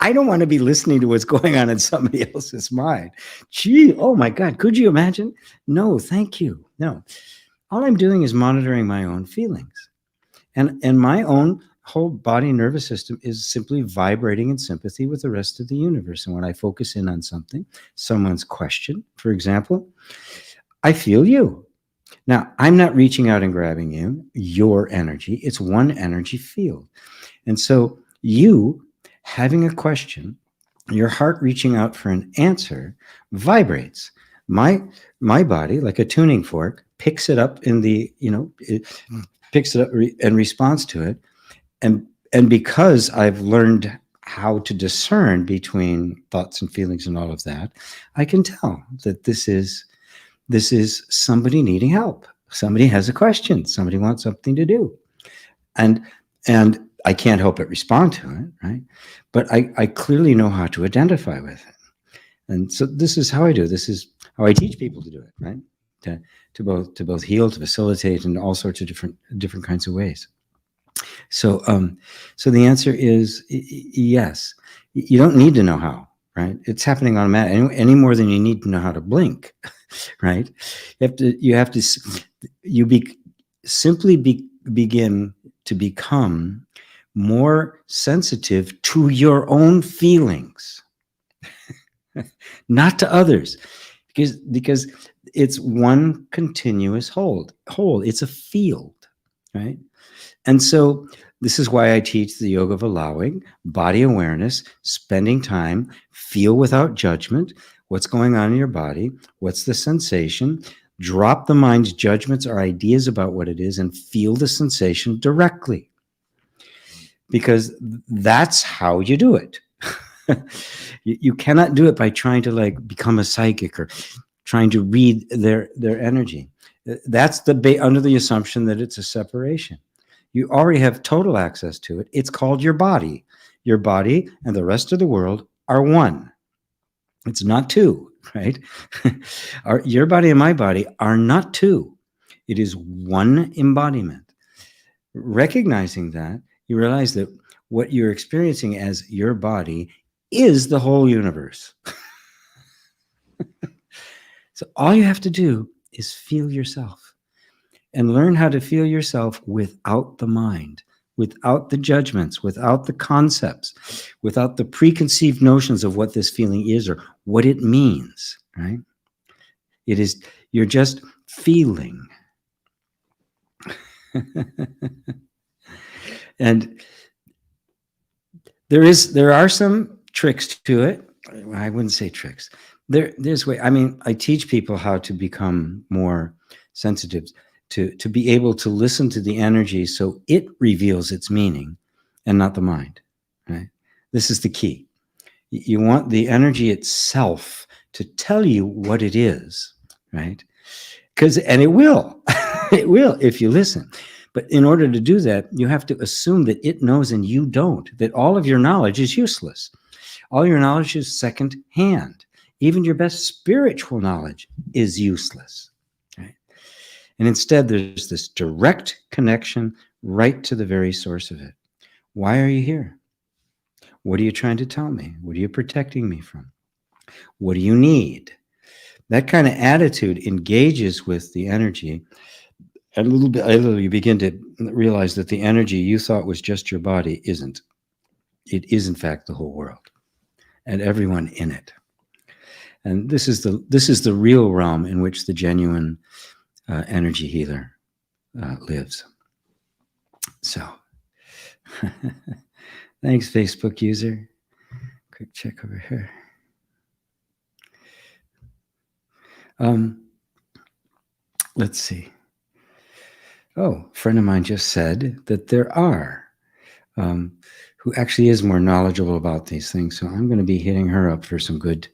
I don't want to be listening to what's going on in somebody else's mind. Gee, oh my God, could you imagine? No, thank you. No. All I'm doing is monitoring my own feelings. And my own whole body nervous system is simply vibrating in sympathy with the rest of the universe. And when I focus in on something, someone's question, for example, I feel you. Now, I'm not reaching out and grabbing your energy. It's one energy field. And so you having a question, your heart reaching out for an answer, vibrates. My body, like a tuning fork, picks it up it picks it up and responds to it. And because I've learned how to discern between thoughts and feelings and all of that, I can tell that this is somebody needing help. Somebody has a question. Somebody wants something to do. And I can't help but respond to it, right? But I clearly know how to identify with it. And so this is how I do it. This is how I teach people to do it, right? To both heal, to facilitate, in all sorts of different kinds of ways. So the answer is yes. You don't need to know how. right? It's happening automatically, any more than you need to know how to blink, right? Begin to become more sensitive to your own feelings, not to others, because it's one continuous whole. It's a field, right? And so this is why I teach the yoga of allowing, body awareness, spending time, feel without judgment, what's going on in your body, what's the sensation, drop the mind's judgments or ideas about what it is, and feel the sensation directly. Because that's how you do it. You cannot do it by trying to like become a psychic or trying to read their energy. That's under the assumption that it's a separation. You already have total access to it. It's called your body. Your body and the rest of the world are one. It's not two, right? Your body and my body are not two. It is one embodiment. Recognizing that, you realize that what you're experiencing as your body is the whole universe. So all you have to do is feel yourself and learn how to feel yourself without the mind, without the judgments, without the concepts, without the preconceived notions of what this feeling is or what it means, right? You're just feeling. And there are some tricks to it. I wouldn't say tricks. There's way. I mean, I teach people how to become more sensitive, to be able to listen to the energy so it reveals its meaning and not the mind, right? This is the key. You want the energy itself to tell you what it is, right? And it will. It will if you listen. But in order to do that, you have to assume that it knows and you don't, that all of your knowledge is useless. All your knowledge is second hand. Even your best spiritual knowledge is useless. Right? And instead, there's this direct connection right to the very source of it. Why are you here? What are you trying to tell me? What are you protecting me from? What do you need? That kind of attitude engages with the energy. And little by little, you begin to realize that the energy you thought was just your body isn't. It is, in fact, the whole world and everyone in it. And this is the real realm in which the genuine energy healer lives. So, thanks, Facebook user. Quick check over here. Let's see. Oh, a friend of mine just said that there are, who actually is more knowledgeable about these things. So I'm going to be hitting her up for some good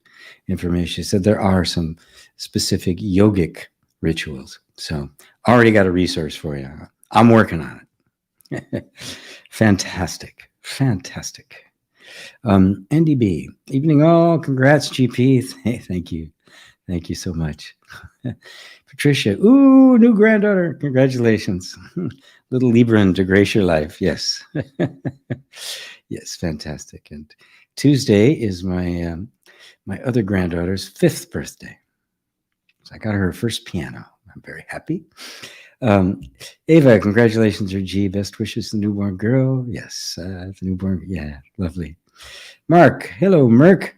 information. She said there are some specific yogic rituals. So already got a resource for you. I'm working on it. Fantastic. Fantastic. NDB, evening all. Congrats, GP. Hey, thank you. Thank you so much. Patricia, ooh, new granddaughter. Congratulations. Little Libran to grace your life. Yes. Yes, fantastic. And Tuesday is my my other granddaughter's 5th birthday. So I got her first piano. I'm very happy. Ava, congratulations, your G. Best wishes to the newborn girl. Yes, the newborn. Yeah, lovely. Mark, hello, Merc.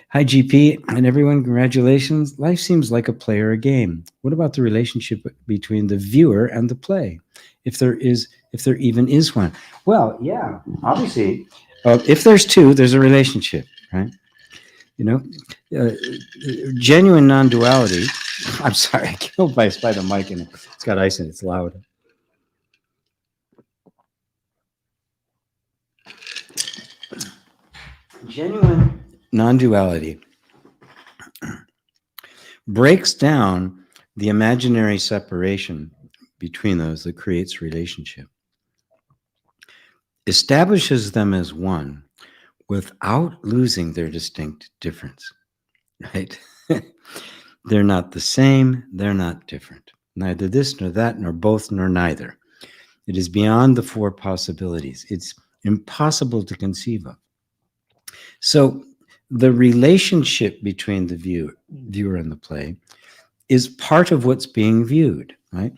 Hi, GP, and everyone, congratulations. Life seems like a play or a game. What about the relationship between the viewer and the play? If there even is one. Well, yeah, obviously, if there's two, there's a relationship, right? You know, genuine non-duality. I'm sorry, I killed by the mic and it's got ice in it. It's loud. Genuine non-duality breaks down the imaginary separation between those that creates relationship, establishes them as one without losing their distinct difference, right? They're not the same, they're not different. Neither this nor that, nor both, nor neither. It is beyond the 4 possibilities. It's impossible to conceive of. So the relationship between the viewer and the play is part of what's being viewed, right?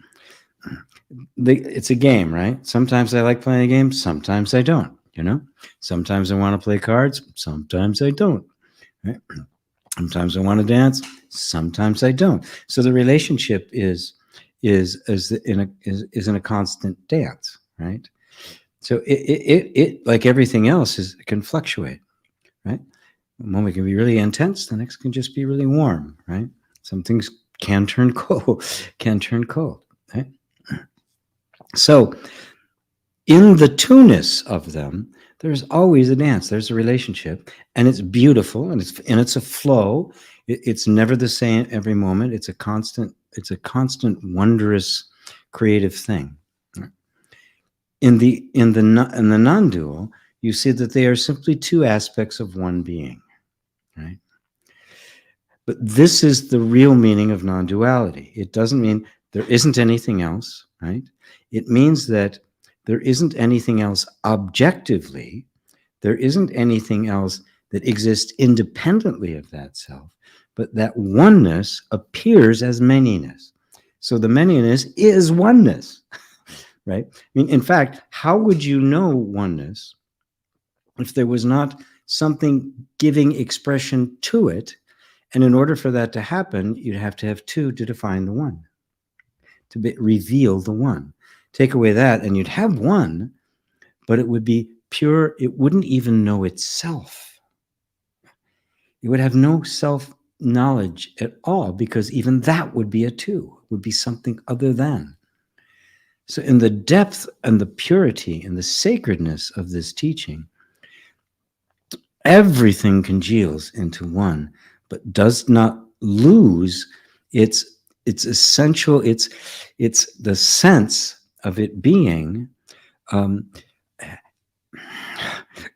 It's a game, right? Sometimes I like playing a game, sometimes I don't, you know? Sometimes I want to play cards, sometimes I don't, right? Sometimes I want to dance, sometimes I don't. So the relationship is in a constant dance, right? So it like everything else can fluctuate, right? One moment can be really intense, the next can just be really warm, right? Some things can turn cold, right? So in the two-ness of them, there's always a dance, there's a relationship, and it's beautiful, and it's a flow. It's never the same every moment. It's a constant wondrous creative thing. In the non-dual, you see that they are simply two aspects of one being, right? But this is the real meaning of non-duality. It doesn't mean there isn't anything else, right? It means that there isn't anything else objectively. There isn't anything else that exists independently of that self, but that oneness appears as manyness. So the manyness is oneness, right? I mean, in fact, how would you know oneness if there was not something giving expression to it? And in order for that to happen, you'd have to have two to define the one, to reveal the one. Take away that, and you'd have one, but it would be pure. It wouldn't even know itself. It would have no self-knowledge at all, because even that would be a two, would be something other than. So in the depth and the purity and the sacredness of this teaching, everything congeals into one, but does not lose its essential, it's the sense of it being.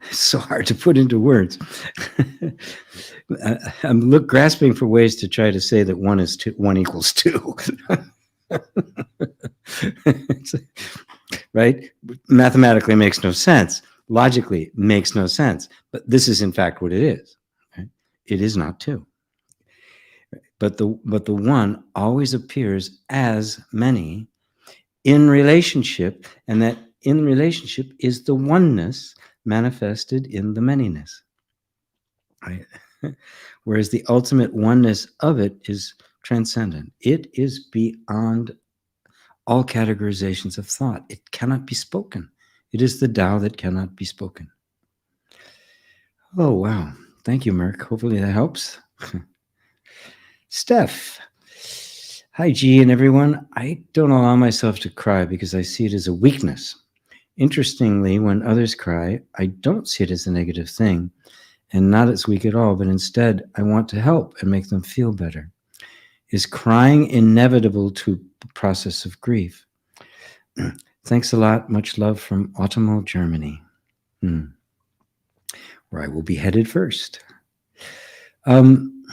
It's so hard to put into words. I'm grasping for ways to try to say that one is two, one equals two. Right? Mathematically makes no sense. Logically makes no sense. But this is in fact what it is. Right? It is not two. But the one always appears as many in relationship, and that in relationship is the oneness manifested in the manyness. Right? Whereas the ultimate oneness of it is transcendent. It is beyond all categorizations of thought. It cannot be spoken. It is the Tao that cannot be spoken. Oh, wow. Thank you, Merck. Hopefully that helps. Steph. Hi, G and everyone. I don't allow myself to cry because I see it as a weakness. Interestingly, when others cry, I don't see it as a negative thing and not as weak at all, but instead I want to help and make them feel better. Is crying inevitable to the process of grief? Thanks a lot. Much love from Ottomo, Germany, where I will be headed first. When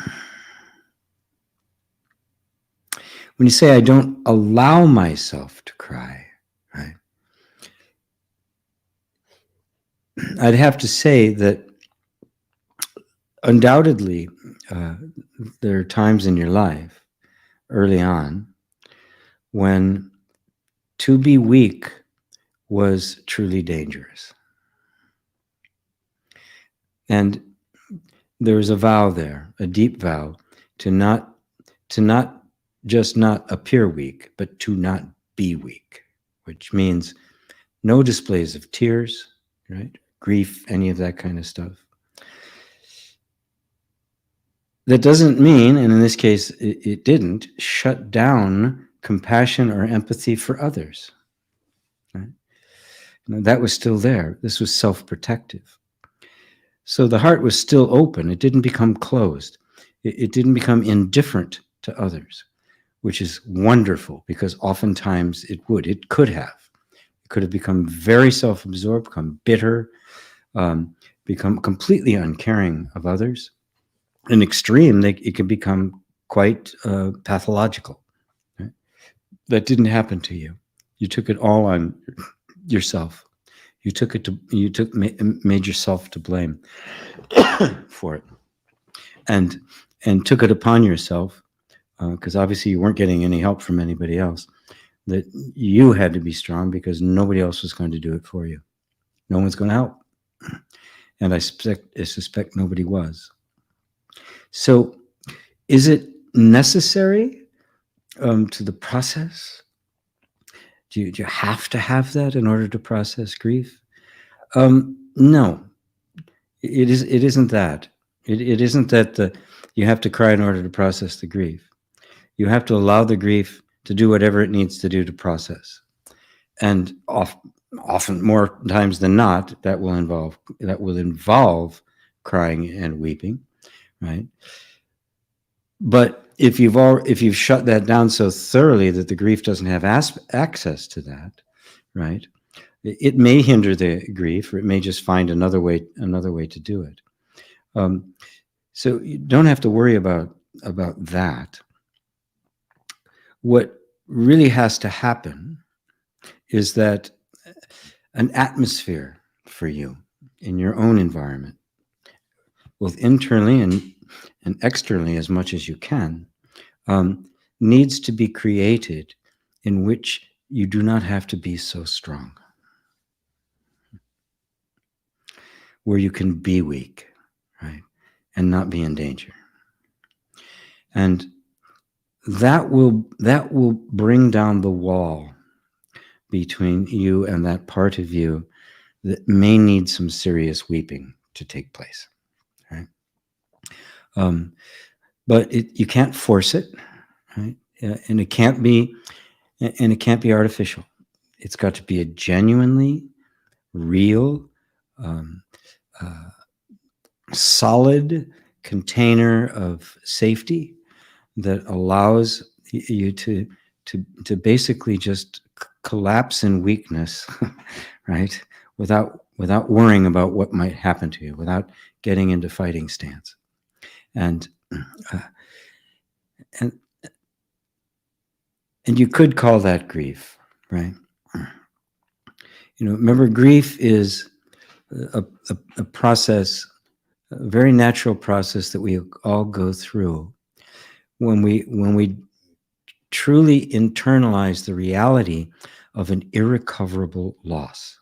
you say I don't allow myself to cry, right? I'd have to say that undoubtedly there are times in your life early on when to be weak was truly dangerous. And there was a vow there, a deep vow, to not just not appear weak, but to not be weak, which means no displays of tears, right? Grief, any of that kind of stuff. That doesn't mean, and in this case it didn't, shut down compassion or empathy for others. Right? That was still there. This was self-protective. So the heart was still open. It didn't become closed. It didn't become indifferent to others, which is wonderful, because oftentimes it could have. It could have become very self-absorbed, become bitter, become completely uncaring of others. In extreme, it can become quite pathological. Right? That didn't happen to you. You took it all on yourself. You made yourself to blame for it. and took it upon yourself, because obviously you weren't getting any help from anybody else, that you had to be strong because nobody else was going to do it for you. No one's going to help. And I suspect nobody was. So is it necessary to the process? Do you have to have that in order to process grief? No, it isn't that. It isn't that you have to cry in order to process the grief. You have to allow the grief to do whatever it needs to do to process. And often, more times than not, that will involve crying and weeping, right? But if you've shut that down so thoroughly that the grief doesn't have access to that, right? It may hinder the grief, or it may just find another way to do it. So you don't have to worry about that. What really has to happen is that an atmosphere for you in your own environment, both internally and externally as much as you can, needs to be created in which you do not have to be so strong, where you can be weak, right, and not be in danger. And that will bring down the wall between you and that part of you that may need some serious weeping to take place, right? But you can't force it, right? And it can't be artificial. It's got to be a genuinely real, solid container of safety that allows you to basically just collapse in weakness, right? Without worrying about what might happen to you, without getting into fighting stance. And you could call that grief, right? Remember, grief is a process, a very natural process that we all go through when we truly internalize the reality of an irrecoverable loss.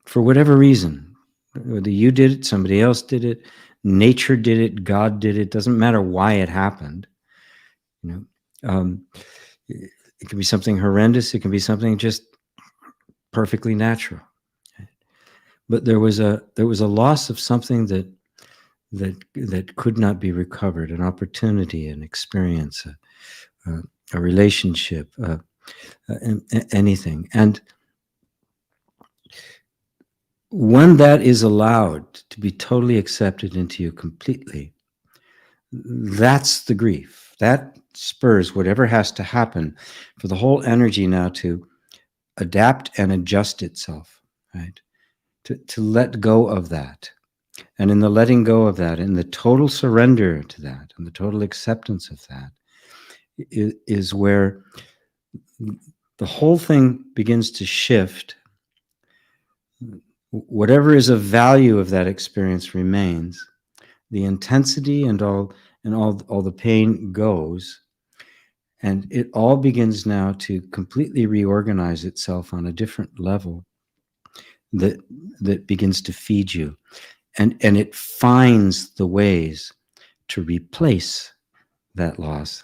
For whatever reason, whether you did it, somebody else did it, nature did it, God did it, doesn't matter why it happened. It can be something horrendous, it can be something just perfectly natural. But there was a loss of something that could not be recovered, an opportunity, an experience, a relationship, anything. And when that is allowed to be totally accepted into you completely, that's the grief. That spurs whatever has to happen for the whole energy now to adapt and adjust itself, right? To let go of that. And in the letting go of that, in the total surrender to that, and the total acceptance of that, is where the whole thing begins to shift. Whatever is of value of that experience remains. The intensity and all the pain goes, and it all begins now to completely reorganize itself on a different level that begins to feed you. And it finds the ways to replace that loss,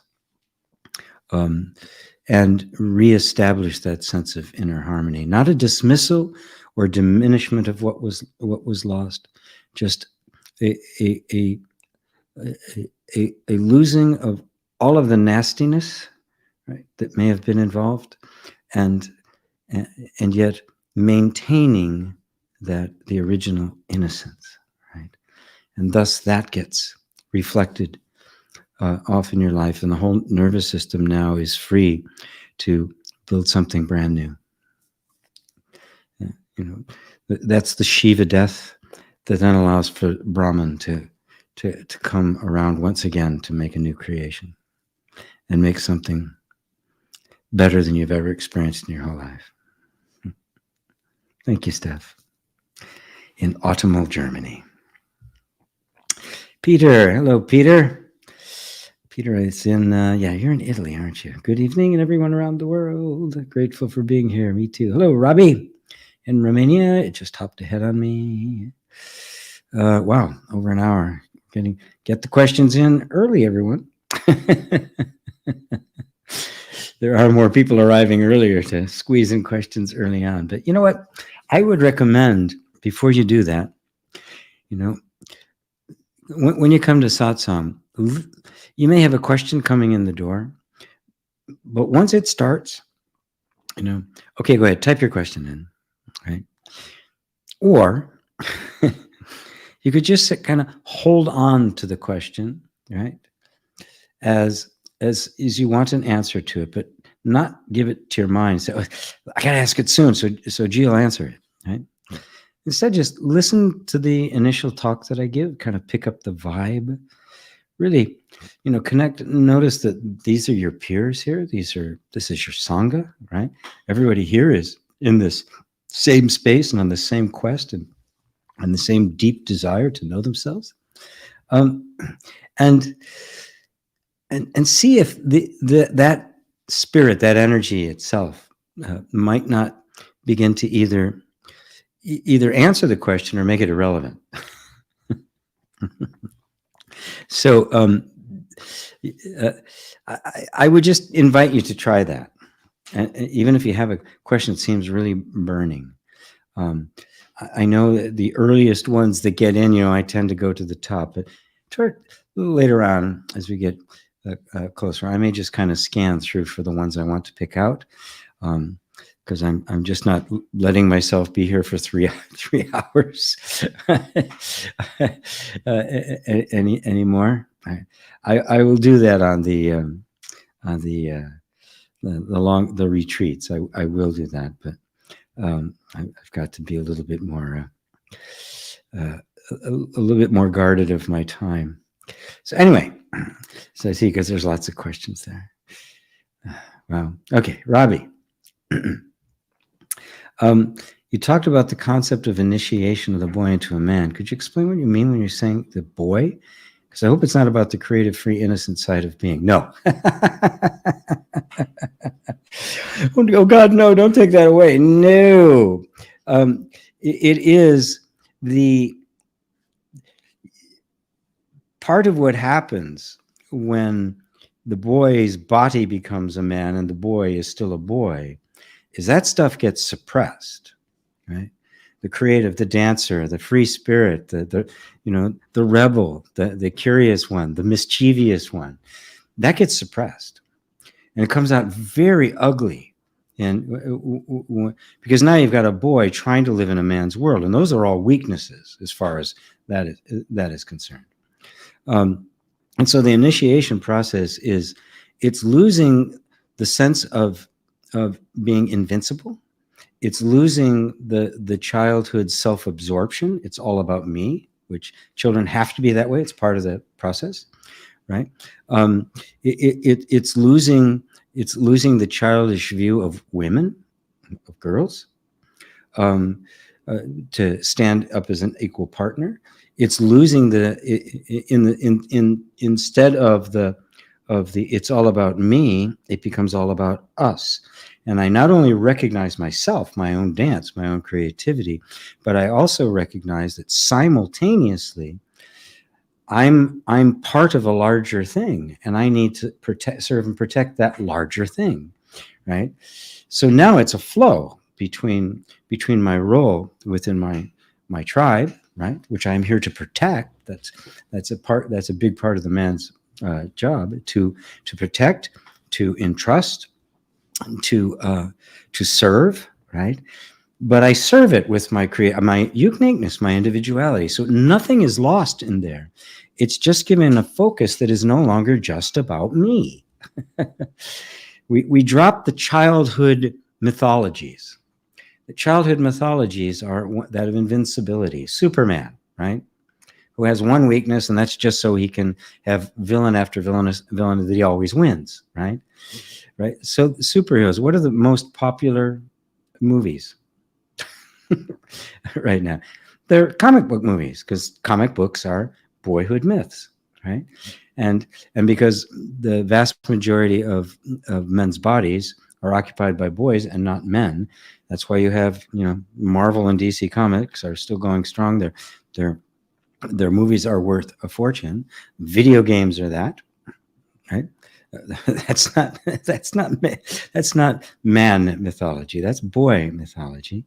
and reestablish that sense of inner harmony. Not a dismissal or diminishment of what was lost, just a losing of all of the nastiness, right, that may have been involved, and yet maintaining the original innocence, right? And thus that gets reflected off in your life, and the whole nervous system now is free to build something brand new. That's the Shiva death that then allows for Brahman to come around once again to make a new creation and make something better than you've ever experienced in your whole life. Thank you, Steph. In autumnal Germany. Peter. Hello, Peter. Peter is in, yeah, you're in Italy, aren't you? Good evening, and everyone around the world. Grateful for being here. Me too. Hello, Robbie in Romania. It just hopped ahead on me. Wow, over an hour. Get the questions in early, everyone. There are more people arriving earlier to squeeze in questions early on. But you know what? I would recommend, before you do that, you know, when you come to satsang, you may have a question coming in the door, but once it starts, you know, okay, go ahead, type your question in, right? Or you could just kind of hold on to the question, right? As you want an answer to it, but not give it to your mind. Say, oh, I gotta ask it soon, so G will answer it, right? Instead, just listen to the initial talk that I give, kind of pick up the vibe. Really, you know, connect. Notice that these are your peers here. This is your sangha, right? Everybody here is in this same space and on the same quest and the same deep desire to know themselves. And see if that spirit, that energy itself, might not begin to either answer the question or make it irrelevant. So I would just invite you to try that. And even if you have a question that seems really burning. I know that the earliest ones that get in, you know, I tend to go to the top, but toward later on, as we get closer, I may just kind of scan through for the ones I want to pick out. Because I'm just not letting myself be here for three hours anymore. I will do that on the retreats. I will do that, but I've got to be a little bit more guarded of my time. So anyway, so I see, because there's lots of questions there. Wow. Okay, Robbie. You talked about the concept of initiation of the boy into a man. Could you explain what you mean when you're saying the boy? Because I hope it's not about the creative, free, innocent side of being. No. Oh, God, no, don't take that away. No. It is the part of what happens when the boy's body becomes a man and the boy is still a boy, is that stuff gets suppressed, right? The creative, the dancer, the free spirit, the rebel, the curious one, the mischievous one, that gets suppressed, and it comes out very ugly. And because now you've got a boy trying to live in a man's world, and those are all weaknesses as far as that is concerned. And so the initiation process it's losing the sense of being invincible. It's losing the childhood self-absorption. It's all about me, which children have to be that way. It's part of the process, right? It's losing the childish view of women, of girls, to stand up as an equal partner. It's losing instead of the it's all about me, it becomes all about us. And I not only recognize myself, my own dance, my own creativity, but I also recognize that simultaneously I'm part of a larger thing, and I need to serve and protect that larger thing, right? So now it's a flow between my role within my tribe, right, which I'm here to protect. That's a big part of the man's job, to protect, to entrust, to serve, right? But I serve it with my uniqueness, my individuality. So nothing is lost in there. It's just given a focus that is no longer just about me. We drop the childhood mythologies. The childhood mythologies are that of invincibility. Superman, right? Who has one weakness, and that's just so he can have villain after villain that he always wins, right? Right. So superheroes, what are the most popular movies right now? They're comic book movies, because comic books are boyhood myths, right? And because the vast majority of men's bodies are occupied by boys and not men, that's why you have, Marvel and DC Comics are still going strong. Their movies are worth a fortune. Video games are that, right? That's not man mythology. That's boy mythology.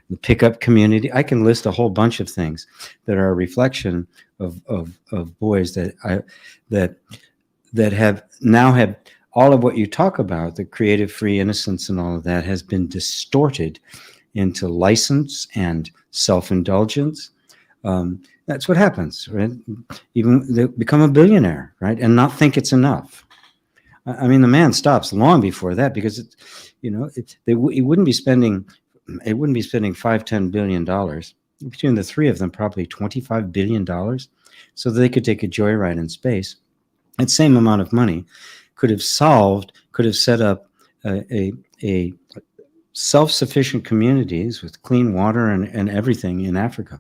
The pickup community. I can list a whole bunch of things that are a reflection of boys that have now have all of what you talk about, the creative, free innocence, and all of that has been distorted into license and self-indulgence. That's what happens, right? Even they become a billionaire, right, and not think it's enough. I mean, the man stops long before that, because it wouldn't be spending $5-10 billion between the three of them, probably $25 billion, so that they could take a joyride in space. That same amount of money could have set up a self-sufficient communities with clean water and everything in Africa.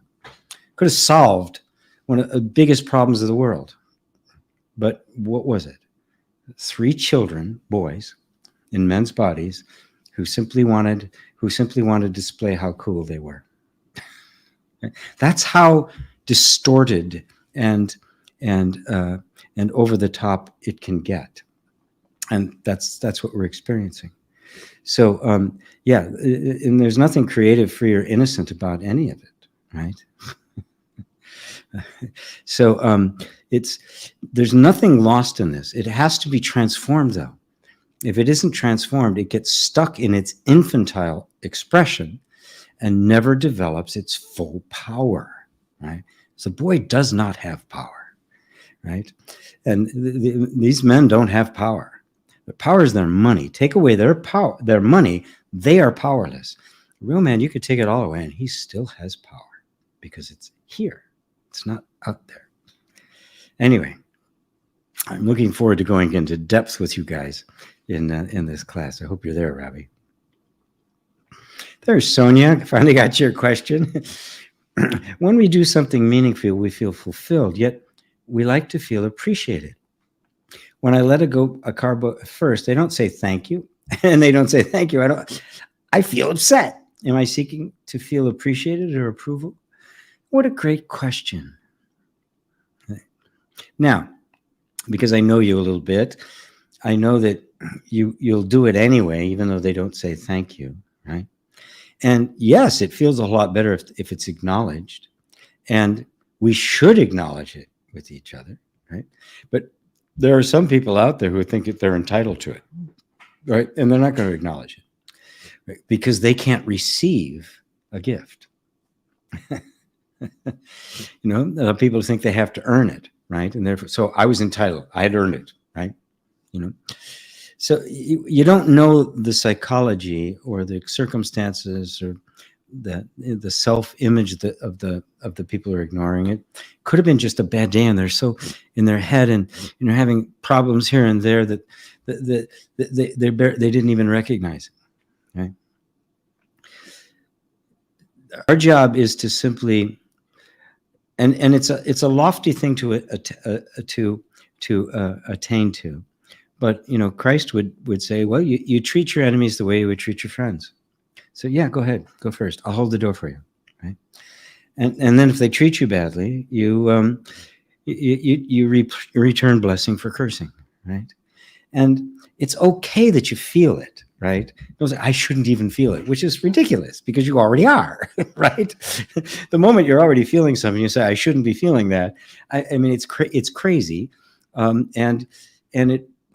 Could have solved one of the biggest problems of the world. But what was it? 3 children, boys, in men's bodies, who simply wanted to display how cool they were. That's how distorted and over the top it can get, and that's what we're experiencing. So and there's nothing creative, free, or innocent about any of it, right? So there's nothing lost in this. It has to be transformed, though. If it isn't transformed, it gets stuck in its infantile expression and never develops its full power, right? So boy does not have power, right? And these men don't have power. Their power is their money. Take away their power, their money, they are powerless. A real man, you could take it all away and he still has power, because it's here. It's not out there. Anyway, I'm looking forward to going into depth with you guys in this class. I hope you're there, Robbie. There's Sonia. Finally got your question. When we do something meaningful, we feel fulfilled, yet we like to feel appreciated. When I let a car first, they don't say thank you, and they don't say thank you. I feel upset. Am I seeking to feel appreciated or approval? What a great question. Now, because I know you a little bit, I know that you'll do it anyway, even though they don't say thank you, right? And yes, it feels a lot better if it's acknowledged, and we should acknowledge it with each other, right? But there are some people out there who think that they're entitled to it, right? And they're not going to acknowledge it, right? Because they can't receive a gift. People think they have to earn it, right? And therefore, so I was entitled. I had earned it, right? So you don't know the psychology or the circumstances or the self-image of the people who are ignoring it. Could have been just a bad day, and they're so in their head and having problems here and there that they didn't even recognize it, right? Our job is to simply, and it's a lofty thing to attain to, but Christ would say, well, you treat your enemies the way you would treat your friends. So yeah, go ahead, go first. I'll hold the door for you, right? And then if they treat you badly, you return blessing for cursing, right? And it's okay that you feel it, right? Don't say, I shouldn't even feel it, which is ridiculous, because you already are, right? The moment you're already feeling something, you say, I shouldn't be feeling that. I mean, it's crazy, and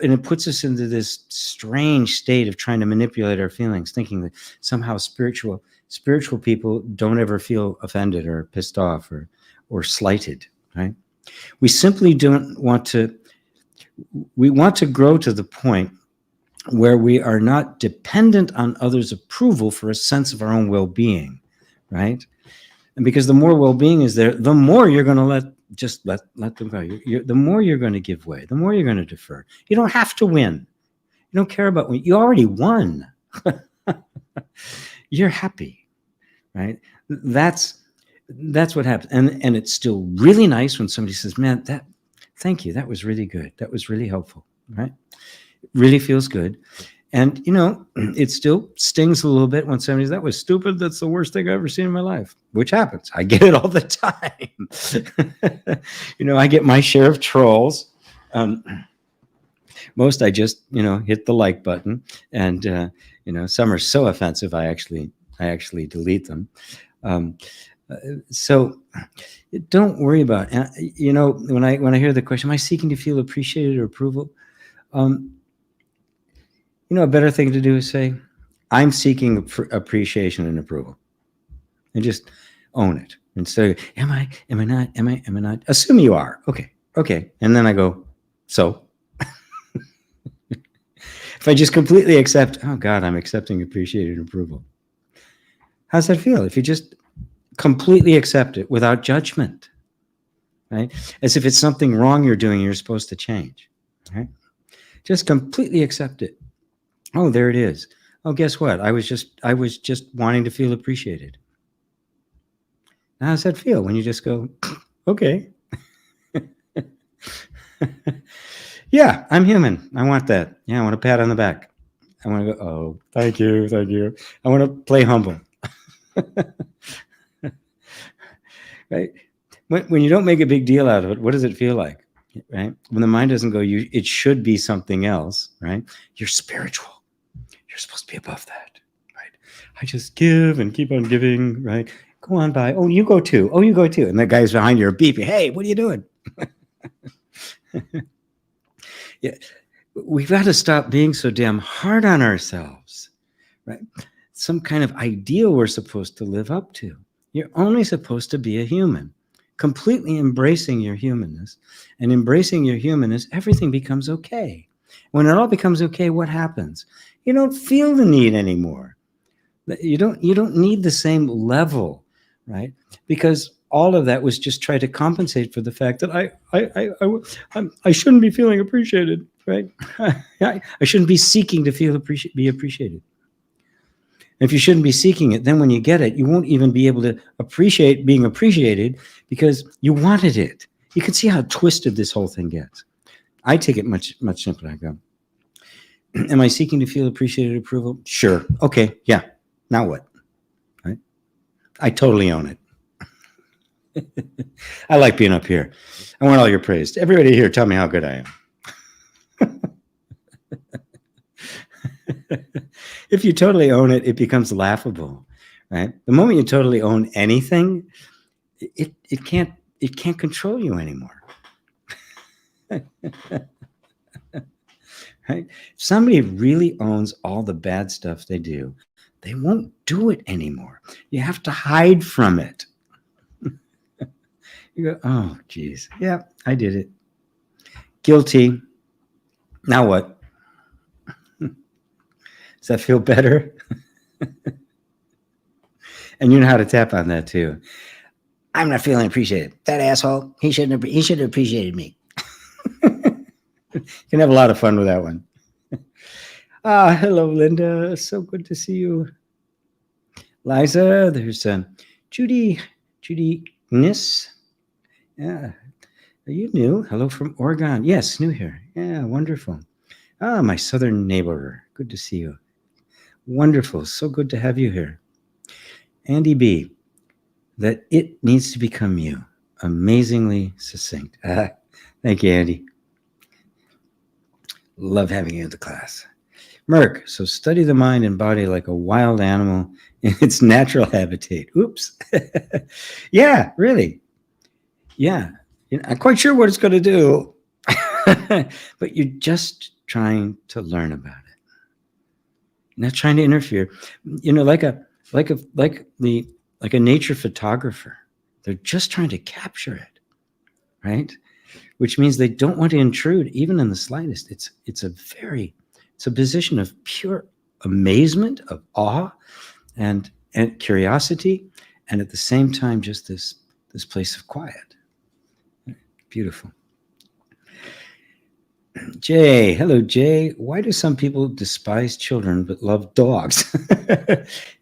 it puts us into this strange state of trying to manipulate our feelings, thinking that somehow spiritual people don't ever feel offended or pissed off or slighted, right? We simply don't want to. We want to grow to the point where we are not dependent on others' approval for a sense of our own well-being, right? And because the more well-being is there, the more you're going to let them go. The more you're going to give way, the more you're going to defer. You don't have to win. You don't care about winning. You already won. You're happy, right? That's That's what happens. And it's still really nice when somebody says, man, thank you. That was really good. That was really helpful. Right? It really feels good. And, it still stings a little bit when somebody says, that was stupid. That's the worst thing I've ever seen in my life, which happens. I get it all the time. I get my share of trolls. Most I just, hit the like button, and, some are so offensive, I actually delete them. So don't worry about it. When I hear the question, am I seeking to feel appreciated or approval? A better thing to do is say, I'm seeking appreciation and approval, and just own it. Instead of, am I not? Assume you are. Okay. And then I go, so? If I just completely accept, oh God, I'm accepting appreciated approval. How's that feel? If you just completely accept it without judgment, right? As if it's something wrong you're doing, you're supposed to change, right? Just completely accept it. Oh, there it is. Oh, guess what? I was just wanting to feel appreciated. How does that feel when you just go, okay? Yeah, I'm human. I want that. Yeah, I want a pat on the back. I want to go, oh, thank you. I want to play humble. Right? When you don't make a big deal out of it, what does it feel like? Right? When the mind doesn't go, it should be something else, right? You're spiritual. You're supposed to be above that, right? I just give and keep on giving, right? Go on by. Oh, you go too. Oh, you go too. And the guys behind you are beeping. Hey, what are you doing? Yeah, we've got to stop being so damn hard on ourselves, right? Some kind of ideal we're supposed to live up to. You're only supposed to be a human, completely embracing your humanness. And embracing your humanness, everything becomes okay. When it all becomes okay, what happens? You don't feel the need anymore. You don't need the same level, right? Because all of that was just try to compensate for the fact that I shouldn't be feeling appreciated, right? I shouldn't be seeking to be appreciated. If you shouldn't be seeking it, then when you get it, you won't even be able to appreciate being appreciated because you wanted it. You can see how twisted this whole thing gets. I take it much simpler. I go, am I seeking to feel appreciated approval? Sure. Okay. Yeah. Now what? Right? I totally own it. I like being up here. I want all your praise. Everybody here, tell me how good I am. If you totally own it, it becomes laughable, right? The moment you totally own anything, it can't control you anymore. Right? If somebody really owns all the bad stuff they do, they won't do it anymore. You have to hide from it. You go, oh, geez. Yeah, I did it. Guilty. Now what? Does that feel better? And you know how to tap on that too. I'm not feeling appreciated. That asshole, he should have appreciated me. You can have a lot of fun with that one. Hello, Linda. So good to see you. Liza, there's Judy Nis. Yeah. Are you new? Hello from Oregon. Yes, new here. Yeah, wonderful. My southern neighbor. Good to see you. Wonderful. So good to have you here. Andy B. That it needs to become you. Amazingly succinct. Thank you, Andy. Love having you in the class. Merck, so study the mind and body like a wild animal in its natural habitat. Oops. Yeah, really. Yeah. You're not quite sure what it's going to do, but you're just trying to learn about it. You're not trying to interfere. Like a nature photographer. They're just trying to capture it, right? Which means they don't want to intrude even in the slightest. It's a position of pure amazement, of awe, and curiosity, and at the same time, just this place of quiet. Beautiful. Jay, hello, Jay. Why do some people despise children but love dogs?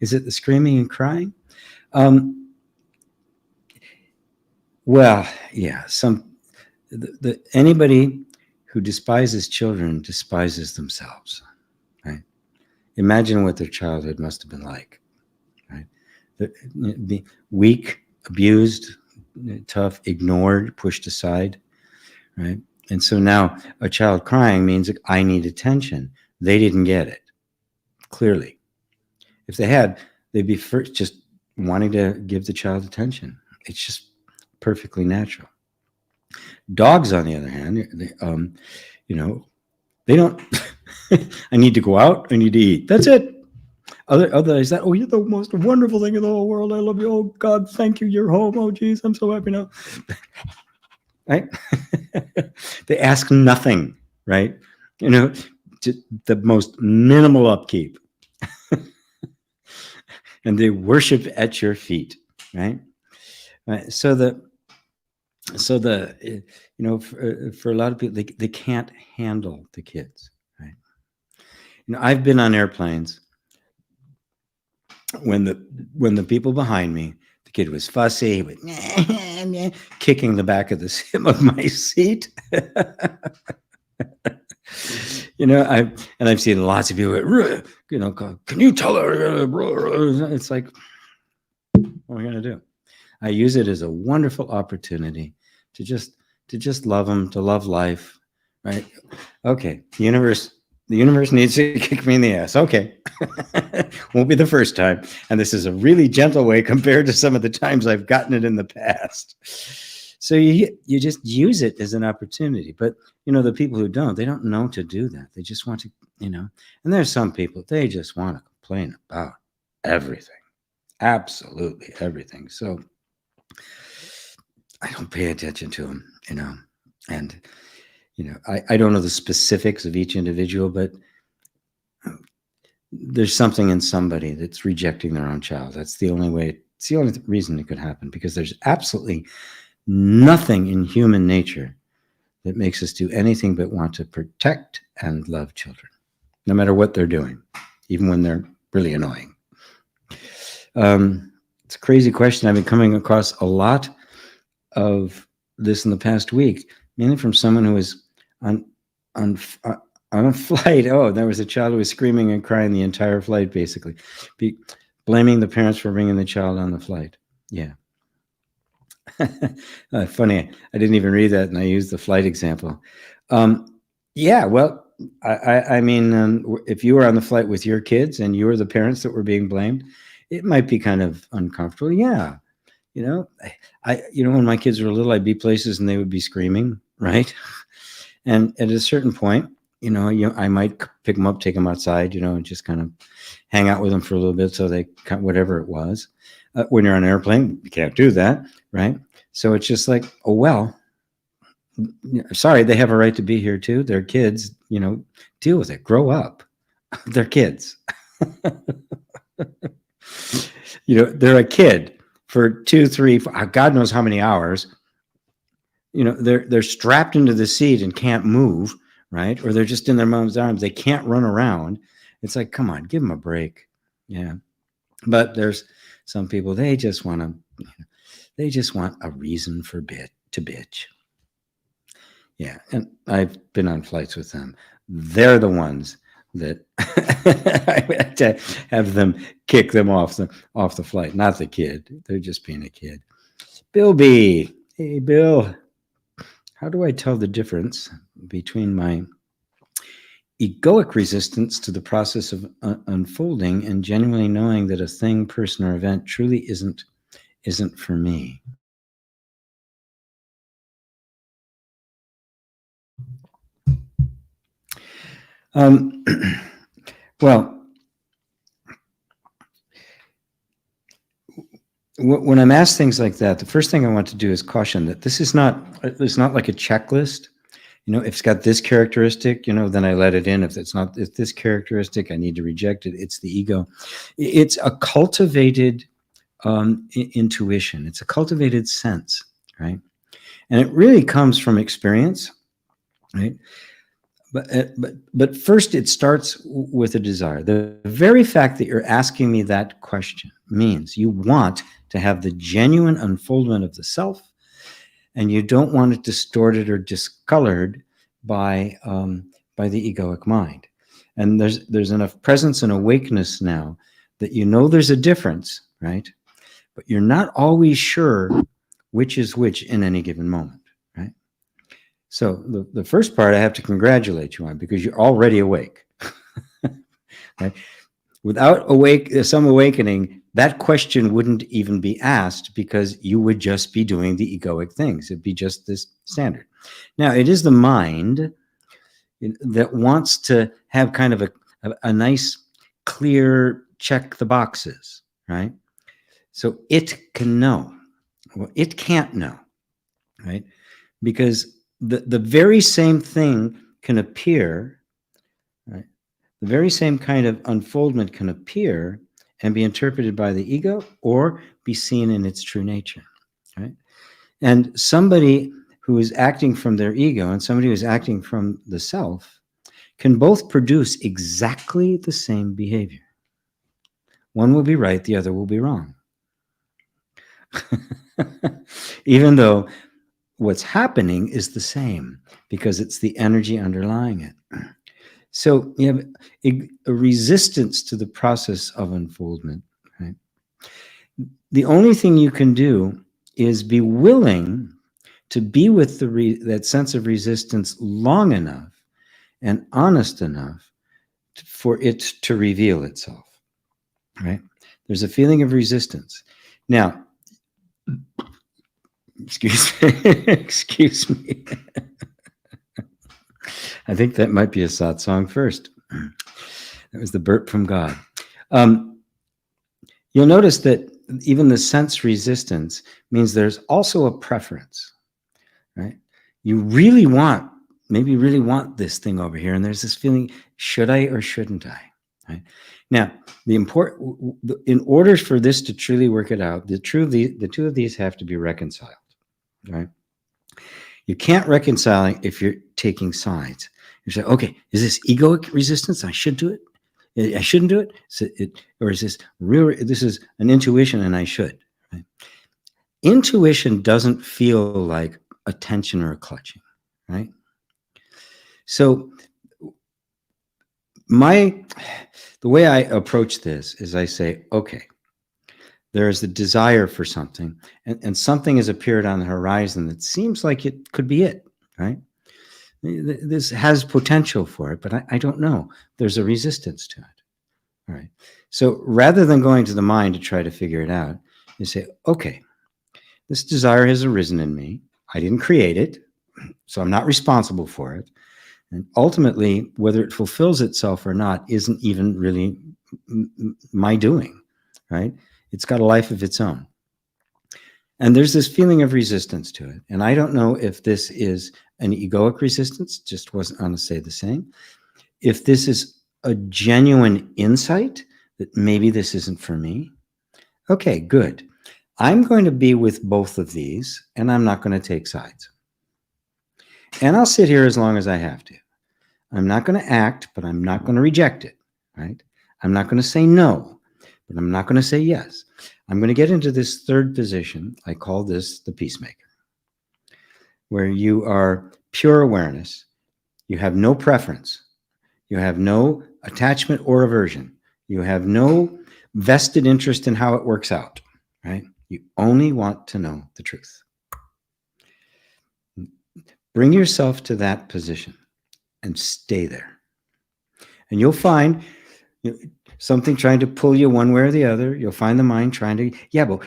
Is it the screaming and crying? Well, yeah, anybody who despises children despises themselves, right? Imagine what their childhood must have been like, right? Be weak, abused, tough, ignored, pushed aside, right? And so now a child crying means I need attention. They didn't get it, clearly. If they had, they'd be first just wanting to give the child attention. It's just perfectly natural. Dogs, on the other hand, you know, they don't. I need to go out. I need to eat. That's it. Otherwise, that, oh, you're the most wonderful thing in the whole world. I love you. Oh God, thank you. You're home. Oh geez, I'm so happy now. Right? They ask nothing. Right? You know, the most minimal upkeep, and they worship at your feet. Right? Right. So the for a lot of people, they can't handle the kids. Right? I've been on airplanes when the people behind me, the kid was fussy, with kicking the back of the sim of my seat. I've seen lots of people, can you tell her? It's like, what are we gonna do? I use it as a wonderful opportunity to just love them, to love life, right? Okay, the universe needs to kick me in the ass. Okay, won't be the first time, and this is a really gentle way compared to some of the times I've gotten it in the past. So you just use it as an opportunity. But the people who don't, they don't know to do that. They just want to, and there's some people, they just want to complain about everything, absolutely everything. So I don't pay attention to them, and I don't know the specifics of each individual, but there's something in somebody that's rejecting their own child. That's the only way. It's the only reason it could happen, because there's absolutely nothing in human nature that makes us do anything but want to protect and love children, no matter what they're doing, even when they're really annoying. It's a crazy question. I've been coming across a lot of this in the past week, mainly from someone who was on a flight. Oh, there was a child who was screaming and crying the entire flight, basically, blaming the parents for bringing the child on the flight. Yeah. Funny, I didn't even read that, and I used the flight example. Yeah, well, I mean, if you were on the flight with your kids and you were the parents that were being blamed, it might be kind of uncomfortable. Yeah, when my kids were little, I'd be places and they would be screaming, right? And at a certain point, I might pick them up, take them outside, and just kind of hang out with them for a little bit, so they whatever it was. When you're on an airplane, you can't do that, right? So it's just like, oh, well, sorry, they have a right to be here too. They're kids, deal with it. Grow up. They're kids. They're a kid for 2, 3, 4, God knows how many hours. They're strapped into the seat and can't move, right? Or they're just in their mom's arms. They can't run around. It's like, come on, give them a break. Yeah. But there's some people, they just want a reason to bitch. Yeah. And I've been on flights with them. They're the ones that I had to have them kick them off the flight, not the kid. They're just being a kid. Bill B. Hey, Bill. How do I tell the difference between my egoic resistance to the process of unfolding and genuinely knowing that a thing, person, or event truly isn't for me? Well, when I'm asked things like that, the first thing I want to do is caution that it's not like a checklist. If it's got this characteristic, then I let it in. If this characteristic, I need to reject it. It's the ego. It's a cultivated intuition. It's a cultivated sense, right? And it really comes from experience, right? But first, it starts with a desire. The very fact that you're asking me that question means you want to have the genuine unfoldment of the self, and you don't want it distorted or discolored by the egoic mind. And there's enough presence and awakeness now that you know there's a difference, right? But you're not always sure which is which in any given moment, right? So the first part I have to congratulate you on, because you're already awake. Right? Without some awakening, that question wouldn't even be asked, because you would just be doing the egoic things. It'd be just this standard. Now, it is the mind that wants to have kind of a nice, clear check the boxes, right? So it can know. Well, it can't know, right? Because the very same thing can appear, right? The very same kind of unfoldment can appear and be interpreted by the ego, or be seen in its true nature, right? And somebody who is acting from their ego and somebody who is acting from the self can both produce exactly the same behavior. One will be right, the other will be wrong. Even though what's happening is the same, because it's the energy underlying it. So you have a resistance to the process of unfoldment, right? The only thing you can do is be willing to be with that sense of resistance long enough and honest enough for it to reveal itself, right? There's a feeling of resistance. Now, excuse me. I think that might be a satsang first. That was the burp from God. You'll notice that even the sense resistance means there's also a preference, right? You maybe really want this thing over here, and there's this feeling, should I or shouldn't I? Right? Now, in order for this to truly work it out, the two of these have to be reconciled, right? You can't reconcile if you're taking sides. You say, okay, is this egoic resistance? I should do it. I shouldn't do it. Or is this real? This is an intuition, and I should. Right? Intuition doesn't feel like a tension or a clutching, right? So the way I approach this is I say, okay, there is the desire for something, and something has appeared on the horizon that seems like it could be it, right? This has potential for it, but I don't know. There's a resistance to it, all right? So rather than going to the mind to try to figure it out, you say, okay, this desire has arisen in me. I didn't create it, so I'm not responsible for it. And ultimately, whether it fulfills itself or not isn't even really my doing, right? It's got a life of its own. And there's this feeling of resistance to it. And I don't know if this is an egoic resistance, just wasn't going to say the same. If this is a genuine insight that maybe this isn't for me, okay, good. I'm going to be with both of these, and I'm not going to take sides. And I'll sit here as long as I have to. I'm not going to act, but I'm not going to reject it, right? I'm not going to say no, but I'm not going to say yes. I'm going to get into this third position. I call this the peacemaker, where you are pure awareness. You have no preference. You have no attachment or aversion. You have no vested interest in how it works out, right? You only want to know the truth. Bring yourself to that position and stay there. And you'll find something trying to pull you one way or the other. You'll find the mind trying to, yeah, but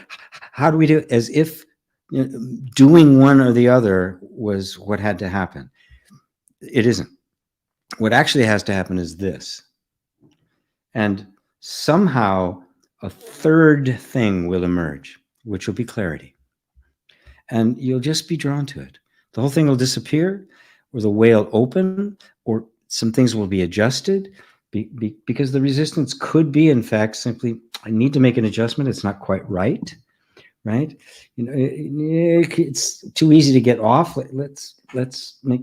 how do we do it? As if doing one or the other was what had to happen. It isn't. What actually has to happen is this. And somehow a third thing will emerge, which will be clarity. And you'll just be drawn to it. The whole thing will disappear, or the way will open, or some things will be adjusted, because the resistance could be, in fact, simply, I need to make an adjustment. It's not quite right, right? It's too easy to get off. Let's make,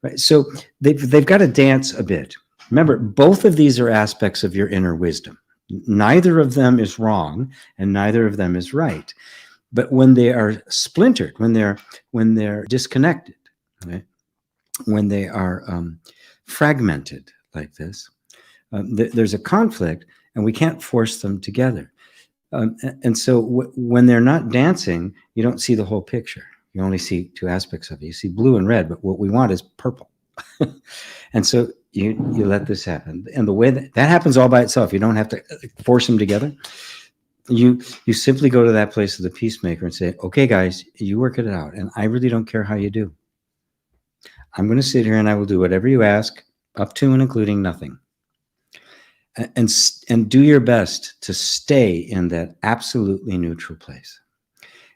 right? So they've got to dance a bit. Remember, both of these are aspects of your inner wisdom. Neither of them is wrong, and neither of them is right. But when they are splintered, when they're disconnected, right? When they are fragmented like this, there's a conflict, and we can't force them together. And so when they're not dancing, you don't see the whole picture. You only see two aspects of it. You see blue and red, but what we want is purple. And so you let this happen. And the way that happens all by itself, you don't have to force them together. You simply go to that place of the peacemaker and say, okay, guys, you work it out. And I really don't care how you do. I'm going to sit here and I will do whatever you ask, up to and including nothing. And do your best to stay in that absolutely neutral place.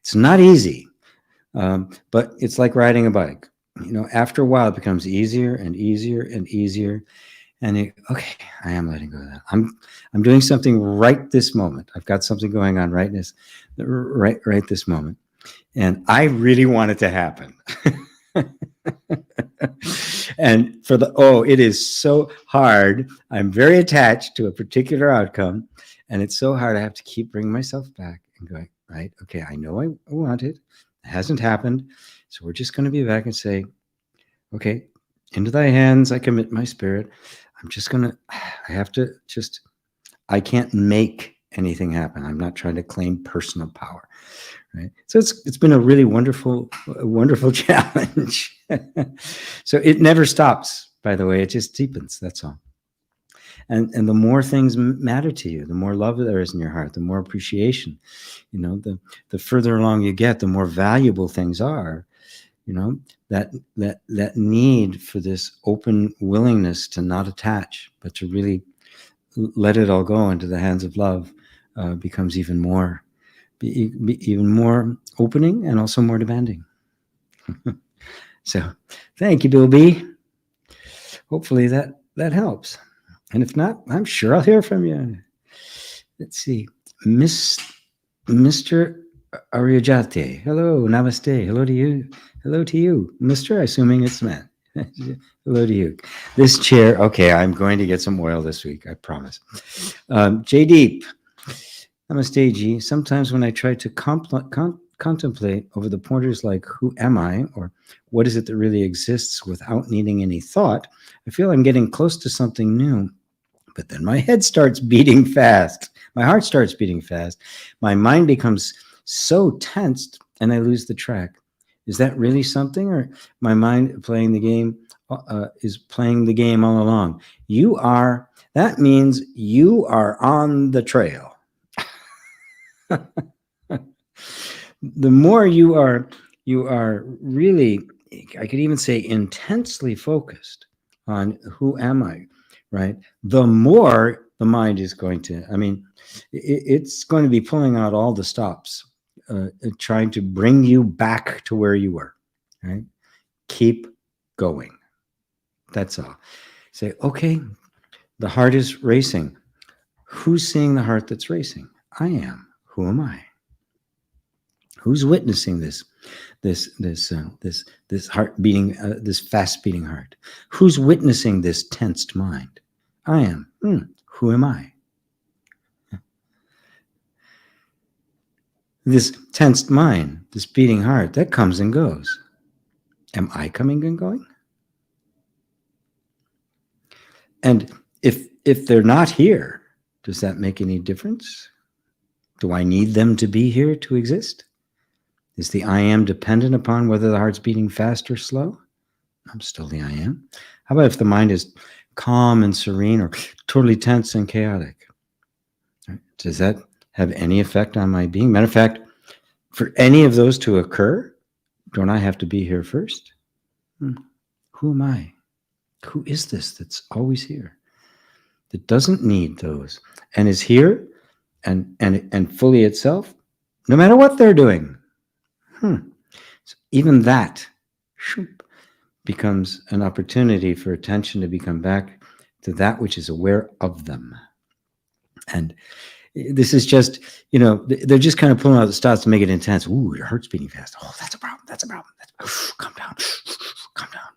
It's not easy, but it's like riding a bike. You know, after a while, it becomes easier and easier and easier. And okay, I am letting go of that. I'm doing something right this moment. I've got something going on right this moment, and I really want it to happen. And it is so hard. I'm very attached to a particular outcome, and it's so hard. I have to keep bringing myself back and going, right? Okay, I know I want it. It hasn't happened. So we're just going to be back and say, okay, into thy hands I commit my spirit. I can't make anything happen. I'm not trying to claim personal power. Right. So it's been a really wonderful challenge. So it never stops, by the way, it just deepens. That's all. And the more things matter to you, the more love there is in your heart, the more appreciation, you know, the further along you get, the more valuable things are, you know, that need for this open willingness to not attach, but to really let it all go into the hands of love becomes even more opening and also more demanding. So thank you, Bill B. Hopefully that helps. And if not, I'm sure I'll hear from you. Let's see. Mr. Aryajate. Hello, namaste. Hello to you. Hello to you. Mr. Assuming it's man. Hello to you. This chair, okay, I'm going to get some oil this week, I promise. J Deep. Namaste, G. Sometimes when I try to contemplate over the pointers like who am I, or what is it that really exists without needing any thought, I feel I'm getting close to something new. But then my head starts beating fast. My heart starts beating fast. My mind becomes so tensed and I lose the track. Is that really something, or my mind playing the game is playing the game all along? That means you are on the trail. The more you are really, I could even say intensely focused on who am I, right? The more the mind is going to, it's going to be pulling out all the stops, trying to bring you back to where you were, right? Keep going. That's all. Say, okay, the heart is racing. Who's seeing the heart that's racing? I am. Who am I? Who's witnessing this heart beating, this fast beating heart? Who's witnessing this tensed mind? I am. Who am I? This tensed mind, this beating heart, that comes and goes. Am I coming and going? And if they're not here, does that make any difference? Do I need them to be here to exist? Is the I am dependent upon whether the heart's beating fast or slow? I'm still the I am. How about if the mind is calm and serene, or totally tense and chaotic? Does that have any effect on my being? Matter of fact, for any of those to occur, don't I have to be here first? Who am I? Who is this that's always here, that doesn't need those, and is here and fully itself, no matter what they're doing? So even that becomes an opportunity for attention to become back to that which is aware of them. And this is just, they're just kind of pulling out the stops to make it intense. Ooh, your heart's beating fast. Oh, that's a problem. That's a problem. Calm down. Calm down.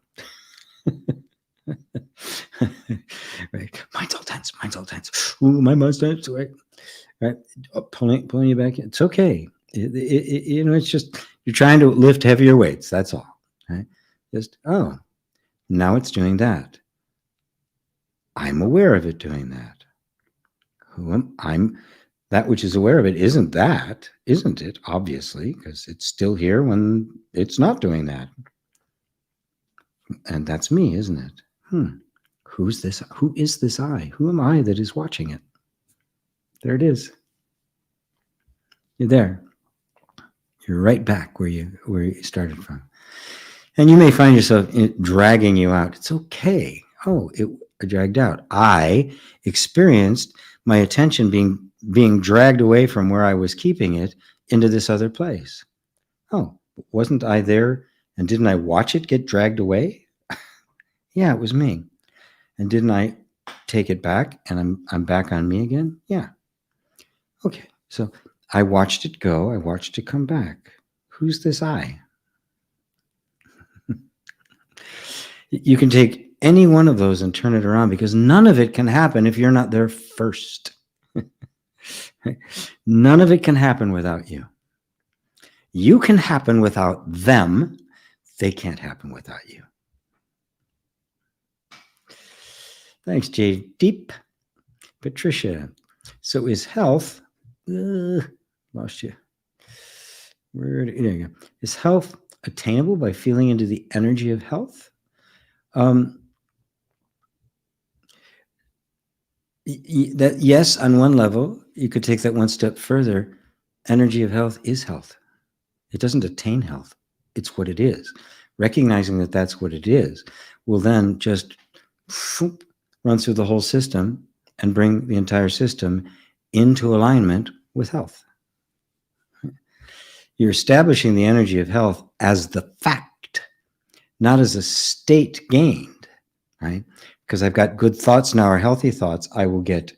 Right. Mind's all tense. Ooh, my mind's tense. Right. Pulling you back in. It's okay. It's just, you're trying to lift heavier weights. That's all. Right? Just, oh, now it's doing that. I'm aware of it doing that. I'm that which is aware of it isn't that, isn't it? Obviously, because it's still here when it's not doing that. And that's me, isn't it? Who's this? Who is this I? Who am I that is watching it? There it is. You're there. You're right back where you started from. And you may find yourself dragging you out. It's okay. Oh, it dragged out. I experienced my attention being dragged away from where I was keeping it into this other place. Oh, wasn't I there? And didn't I watch it get dragged away? Yeah, it was me. And didn't I take it back and I'm back on me again? Yeah. Okay. So I watched it go. I watched it come back. Who's this I? You can take any one of those and turn it around, because none of it can happen if you're not there first. None of it can happen without you. You can happen without them. They can't happen without you. Thanks, Jay. Deep. Patricia. So is health... lost you. There you go. Is health attainable by feeling into the energy of health? That, yes, on one level, you could take that one step further. Energy of health is health. It doesn't attain health. It's what it is. Recognizing that that's what it is will then just run through the whole system and bring the entire system into alignment with health. You're establishing the energy of health as the fact, not as a state gained, right? Because I've got good thoughts now, or healthy thoughts, I will get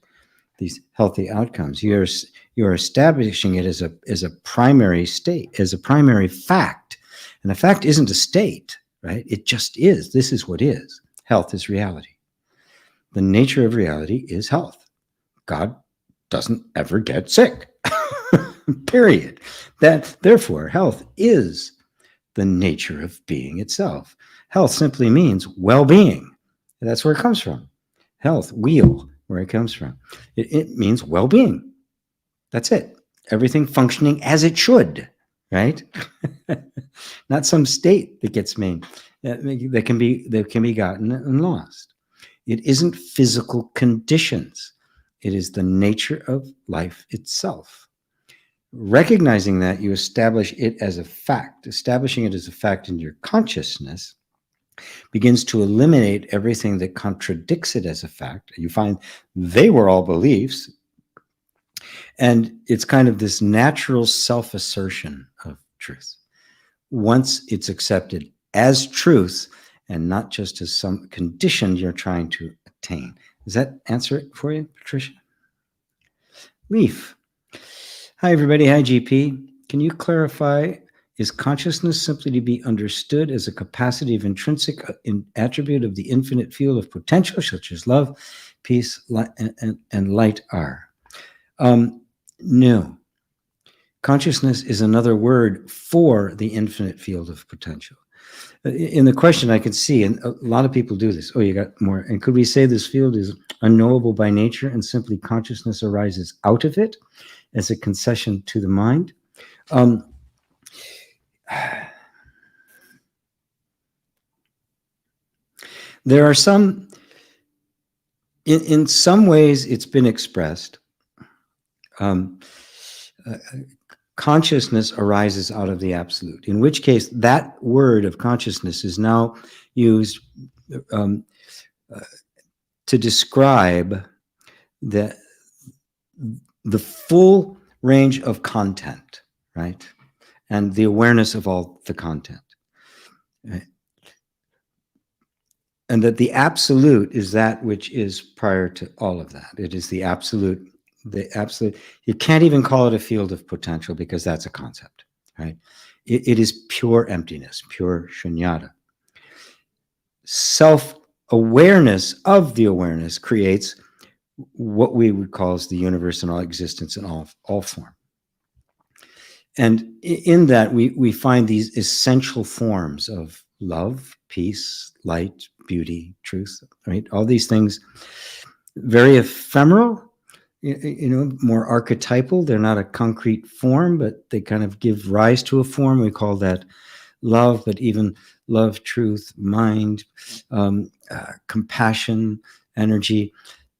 these healthy outcomes. You're establishing it as a primary state, as a primary fact. And a fact isn't a state, right? It just is. This is what is. Health is reality. The nature of reality is health. God doesn't ever get sick. Period. Therefore, health is the nature of being itself. Health simply means well-being. That's where it comes from. Health, wheel, where it comes from. It means well-being. That's it. Everything functioning as it should, right? Not some state that gets made, that can be gotten and lost. It isn't physical conditions. It is the nature of life itself. Recognizing that, you establish it as a fact. Establishing it as a fact in your consciousness begins to eliminate everything that contradicts it as a fact. You find they were all beliefs. And it's kind of this natural self-assertion of truth. Once it's accepted as truth and not just as some condition you're trying to attain. Does that answer it for you, Patricia? Leaf. Hi, everybody. Hi, GP. Can you clarify, is consciousness simply to be understood as a capacity of intrinsic attribute of the infinite field of potential, such as love, peace, and light are? No. Consciousness is another word for the infinite field of potential. In the question, I can see, and a lot of people do this. Oh, you got more. And could we say this field is unknowable by nature and simply consciousness arises out of it as a concession to the mind? There are some, in some ways, it's been expressed. Consciousness arises out of the absolute, in which case that word of consciousness is now used to describe the full range of content, right? And the awareness of all the content. Right? And that the absolute is that which is prior to all of that. It is the absolute. You can't even call it a field of potential because that's a concept, right? It is pure emptiness, pure shunyata. Self-awareness of the awareness creates what we would call as the universe and all existence in all form. And in that, we find these essential forms of love, peace, light, beauty, truth, right? All these things, very ephemeral, more archetypal. They're not a concrete form, but they kind of give rise to a form. We call that love, but even love, truth, mind, compassion, energy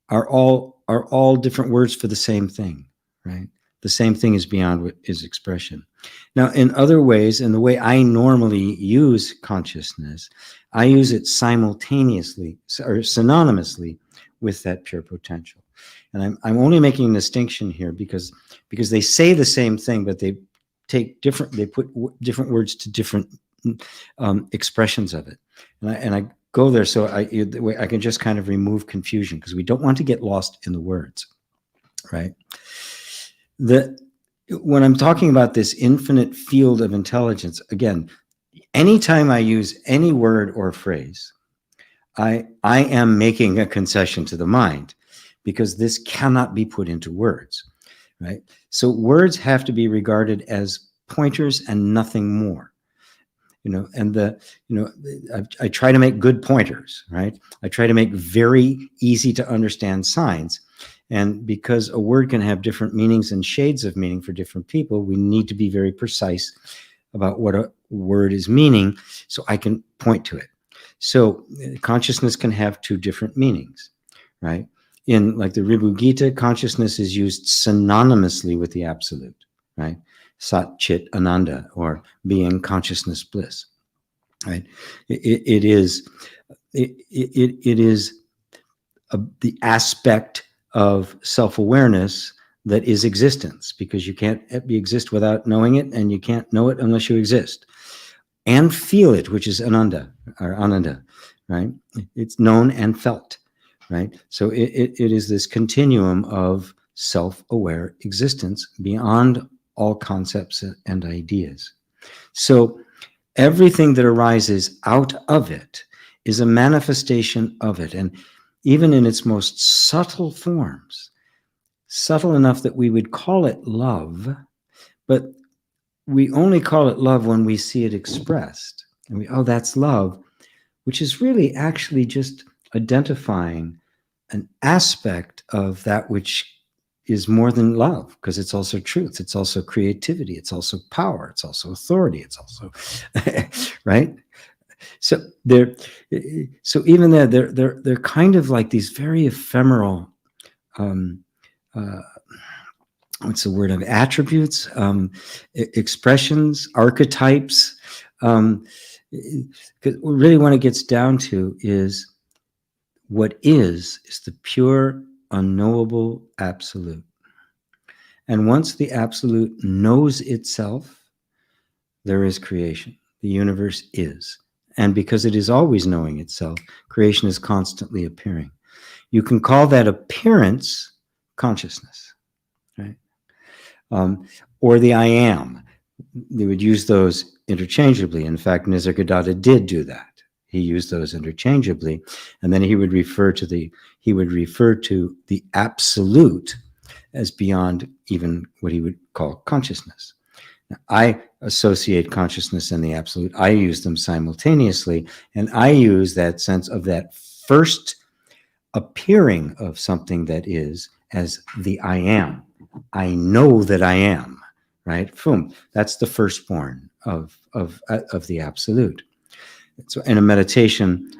are all different words for the same thing, right? The same thing is beyond what is expression. Now, in other ways, in the way I normally use consciousness, I use it simultaneously or synonymously with that pure potential. And I'm only making a distinction here because they say the same thing, but they put different words to different expressions of it. And I go there so I can just kind of remove confusion, because we don't want to get lost in the words, right? When I'm talking about this infinite field of intelligence, again, anytime I use any word or phrase, I am making a concession to the mind, because this cannot be put into words, right? So words have to be regarded as pointers and nothing more. And I try to make good pointers, right? I try to make very easy to understand signs. And because a word can have different meanings and shades of meaning for different people, we need to be very precise about what a word is meaning so I can point to it. So consciousness can have two different meanings, right? In like the Ribhu Gita, consciousness is used synonymously with the absolute, right? Sat Chit Ananda, or being, consciousness, bliss, right? It is the aspect of self-awareness that is existence, because you can't exist without knowing it, and you can't know it unless you exist and feel it, which is ananda, right? It's known and felt, right? So it is this continuum of self-aware existence beyond all concepts and ideas. So everything that arises out of it is a manifestation of it. And even in its most subtle forms, subtle enough that we would call it love, but we only call it love when we see it expressed. And oh, that's love, which is really actually just identifying an aspect of that which is more than love, because it's also truth, it's also creativity, it's also power, it's also authority, it's also right. So even there, they're kind of like these very ephemeral what's the word, of attributes, expressions, archetypes. Because really what it gets down to is what is the pure, unknowable absolute. And once the absolute knows itself, there is creation. The universe is. And because it is always knowing itself, creation is constantly appearing. You can call that appearance consciousness, right? Or the I am. They would use those interchangeably. In fact, Nisargadatta did do that. He used those interchangeably, and then he would refer to the absolute as beyond even what he would call consciousness. Now, I associate consciousness and the absolute. I use them simultaneously, and I use that sense of that first appearing of something that is as the I am. I know that I am, right? Boom. That's the firstborn of the absolute. So in a meditation,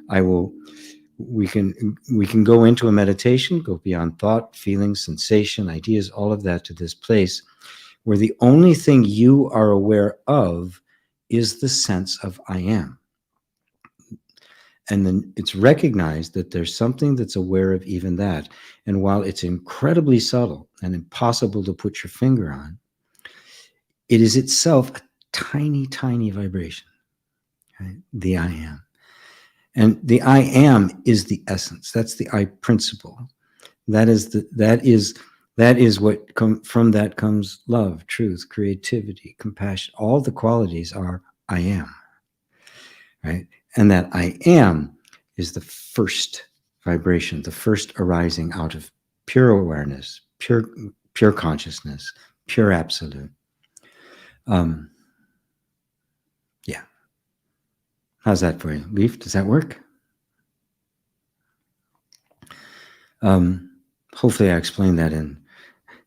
we can go into a meditation, go beyond thought, feeling, sensation, ideas, all of that, to this place where the only thing you are aware of is the sense of I am. And then it's recognized that there's something that's aware of even that. And while it's incredibly subtle and impossible to put your finger on, it is itself a tiny, tiny vibration, right? The I am. And the I am is the essence. That's the I principle. That is what from that comes love, truth, creativity, compassion. All the qualities are I am, right? And that I am is the first vibration, the first arising out of pure awareness, pure consciousness, pure absolute. Yeah. How's that for you? Leaf, does that work? Hopefully I explained that in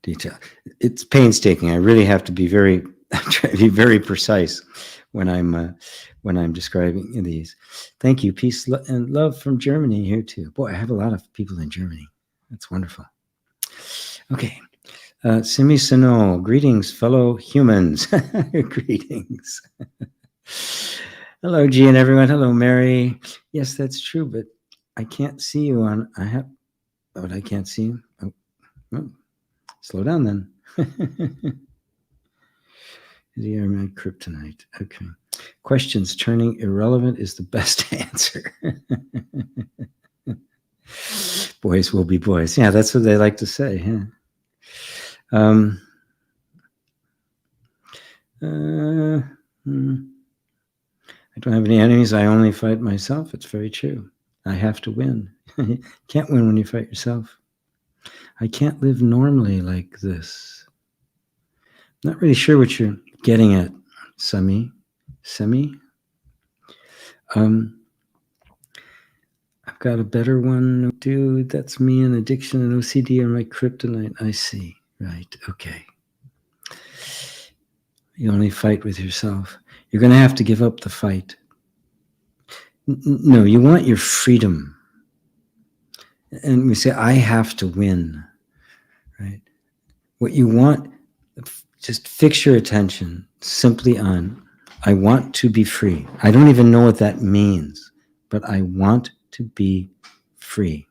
detail. It's painstaking. I really have to be very, try to be very precise when I'm describing these. Thank you. Peace and love from Germany here too. Boy, I have a lot of people in Germany. That's wonderful. Okay. Simi Sino, greetings, fellow humans. Greetings. Hello, G and everyone. Hello, Mary. Yes, that's true, but I can't see you on. But I can't see you. Oh, well, slow down then. You are my kryptonite. Okay. Questions turning irrelevant is the best answer. Boys will be boys. Yeah, that's what they like to say. Yeah. I don't have any enemies. I only fight myself. It's very true. I have to win. You can't win when you fight yourself. I can't live normally like this. Not really sure what you're getting at, Semi. I've got a better one. Dude, that's me. An addiction and OCD are my kryptonite. I see. Right. Okay. You only fight with yourself. You're going to have to give up the fight. No, you want your freedom. And we say, I have to win. Right? What you want, just fix your attention simply on, I want to be free. I don't even know what that means, but I want to be free.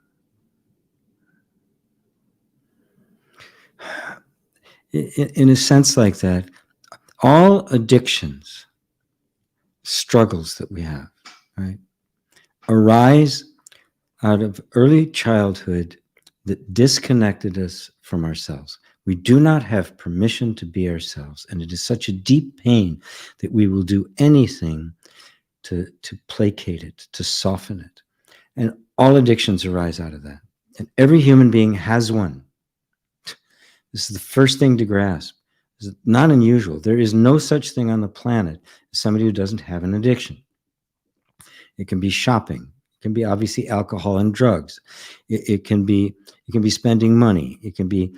In a sense like that, all addictions, struggles that we have, right, arise out of early childhood that disconnected us from ourselves. We do not have permission to be ourselves. And it is such a deep pain that we will do anything to placate it, to soften it. And all addictions arise out of that. And every human being has one. This is the first thing to grasp. It's not unusual. There is no such thing on the planet as somebody who doesn't have an addiction. It can be shopping. It can be obviously alcohol and drugs. It can be spending money. It can be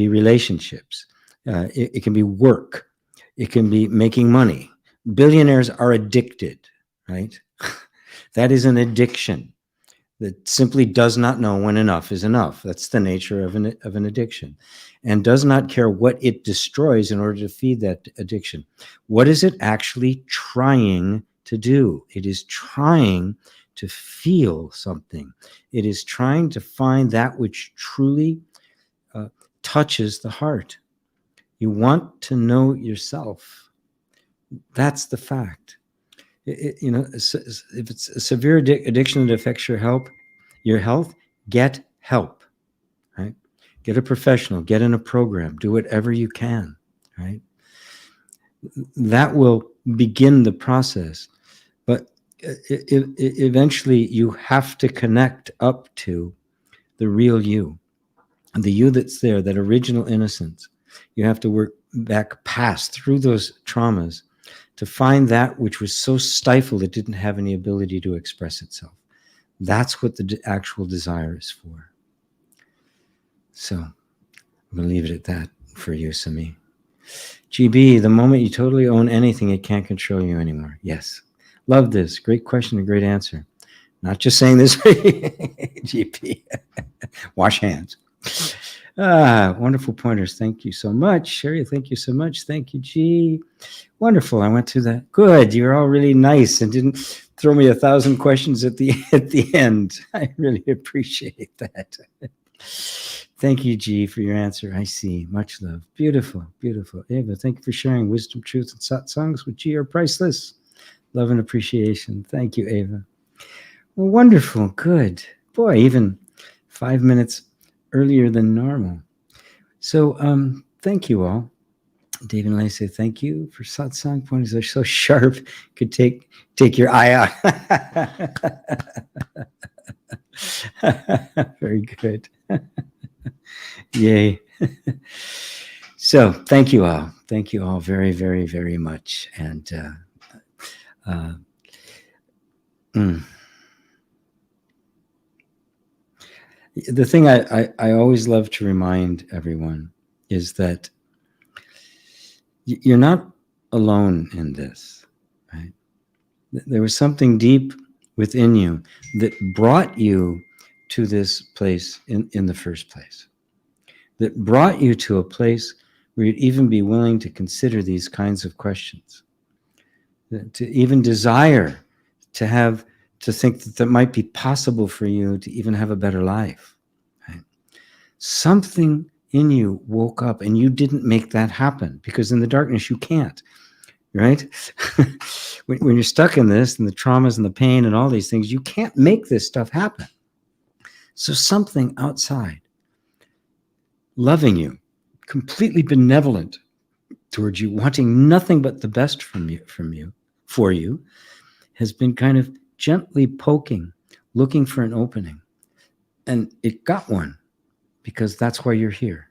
relationships. It can be work. It can be making money. Billionaires are addicted, right? That is an addiction that simply does not know when enough is enough. That's the nature of an addiction, and does not care what it destroys in order to feed that addiction. What is it actually trying to do? It is trying to feel something. It is trying to find that which truly touches the heart. You want to know yourself. That's the fact. If it's a severe addiction that affects your health, get help, right? Get a professional, get in a program, do whatever you can, right? That will begin the process. But eventually you have to connect up to the real you, and the you that's there, that original innocence. You have to work back past through those traumas to find that which was so stifled it didn't have any ability to express itself. That's what the actual desire is for. So I'm going to leave it at that for you, Sami. GB, the moment you totally own anything, it can't control you anymore. Yes. Love this. Great question and great answer. Not just saying this, GB. Wash hands. Wonderful pointers. Thank you so much. Sherry, thank you so much. Thank you, G. Wonderful. I went through that. Good. You're all really nice and didn't throw me 1,000 questions at the end. I really appreciate that. Thank you, G, for your answer. I see. Much love. Beautiful, beautiful. Ava, thank you for sharing wisdom, truth, and satsangs with G are priceless. Love and appreciation. Thank you, Ava. Well, wonderful. Good. Boy, even 5 minutes earlier than normal. So thank you all. David and I say thank you for satsang pointers. They're so sharp, could take your eye out. Very good. Yay. So thank you all. Thank you all very, very, very much. And uh, mm. The thing I always love to remind everyone is that you're not alone in this, right? There was something deep within you that brought you to this place in the first place, that brought you to a place where you'd even be willing to consider these kinds of questions, to even desire to think that might be possible for you to even have a better life. Right? Something in you woke up, and you didn't make that happen, because in the darkness you can't. Right? when you're stuck in this and the traumas and the pain and all these things, you can't make this stuff happen. So something outside, loving you, completely benevolent towards you, wanting nothing but the best for you, has been kind of gently poking, looking for an opening. And it got one, because that's why you're here.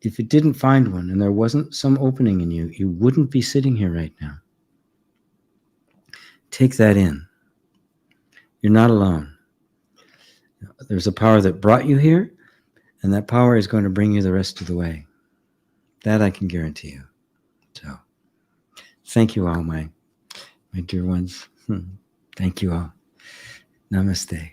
If it didn't find one and there wasn't some opening in you, you wouldn't be sitting here right now. Take that in. You're not alone. There's a power that brought you here, and that power is going to bring you the rest of the way. That I can guarantee you. So thank you all, my dear ones. Thank you all. Namaste.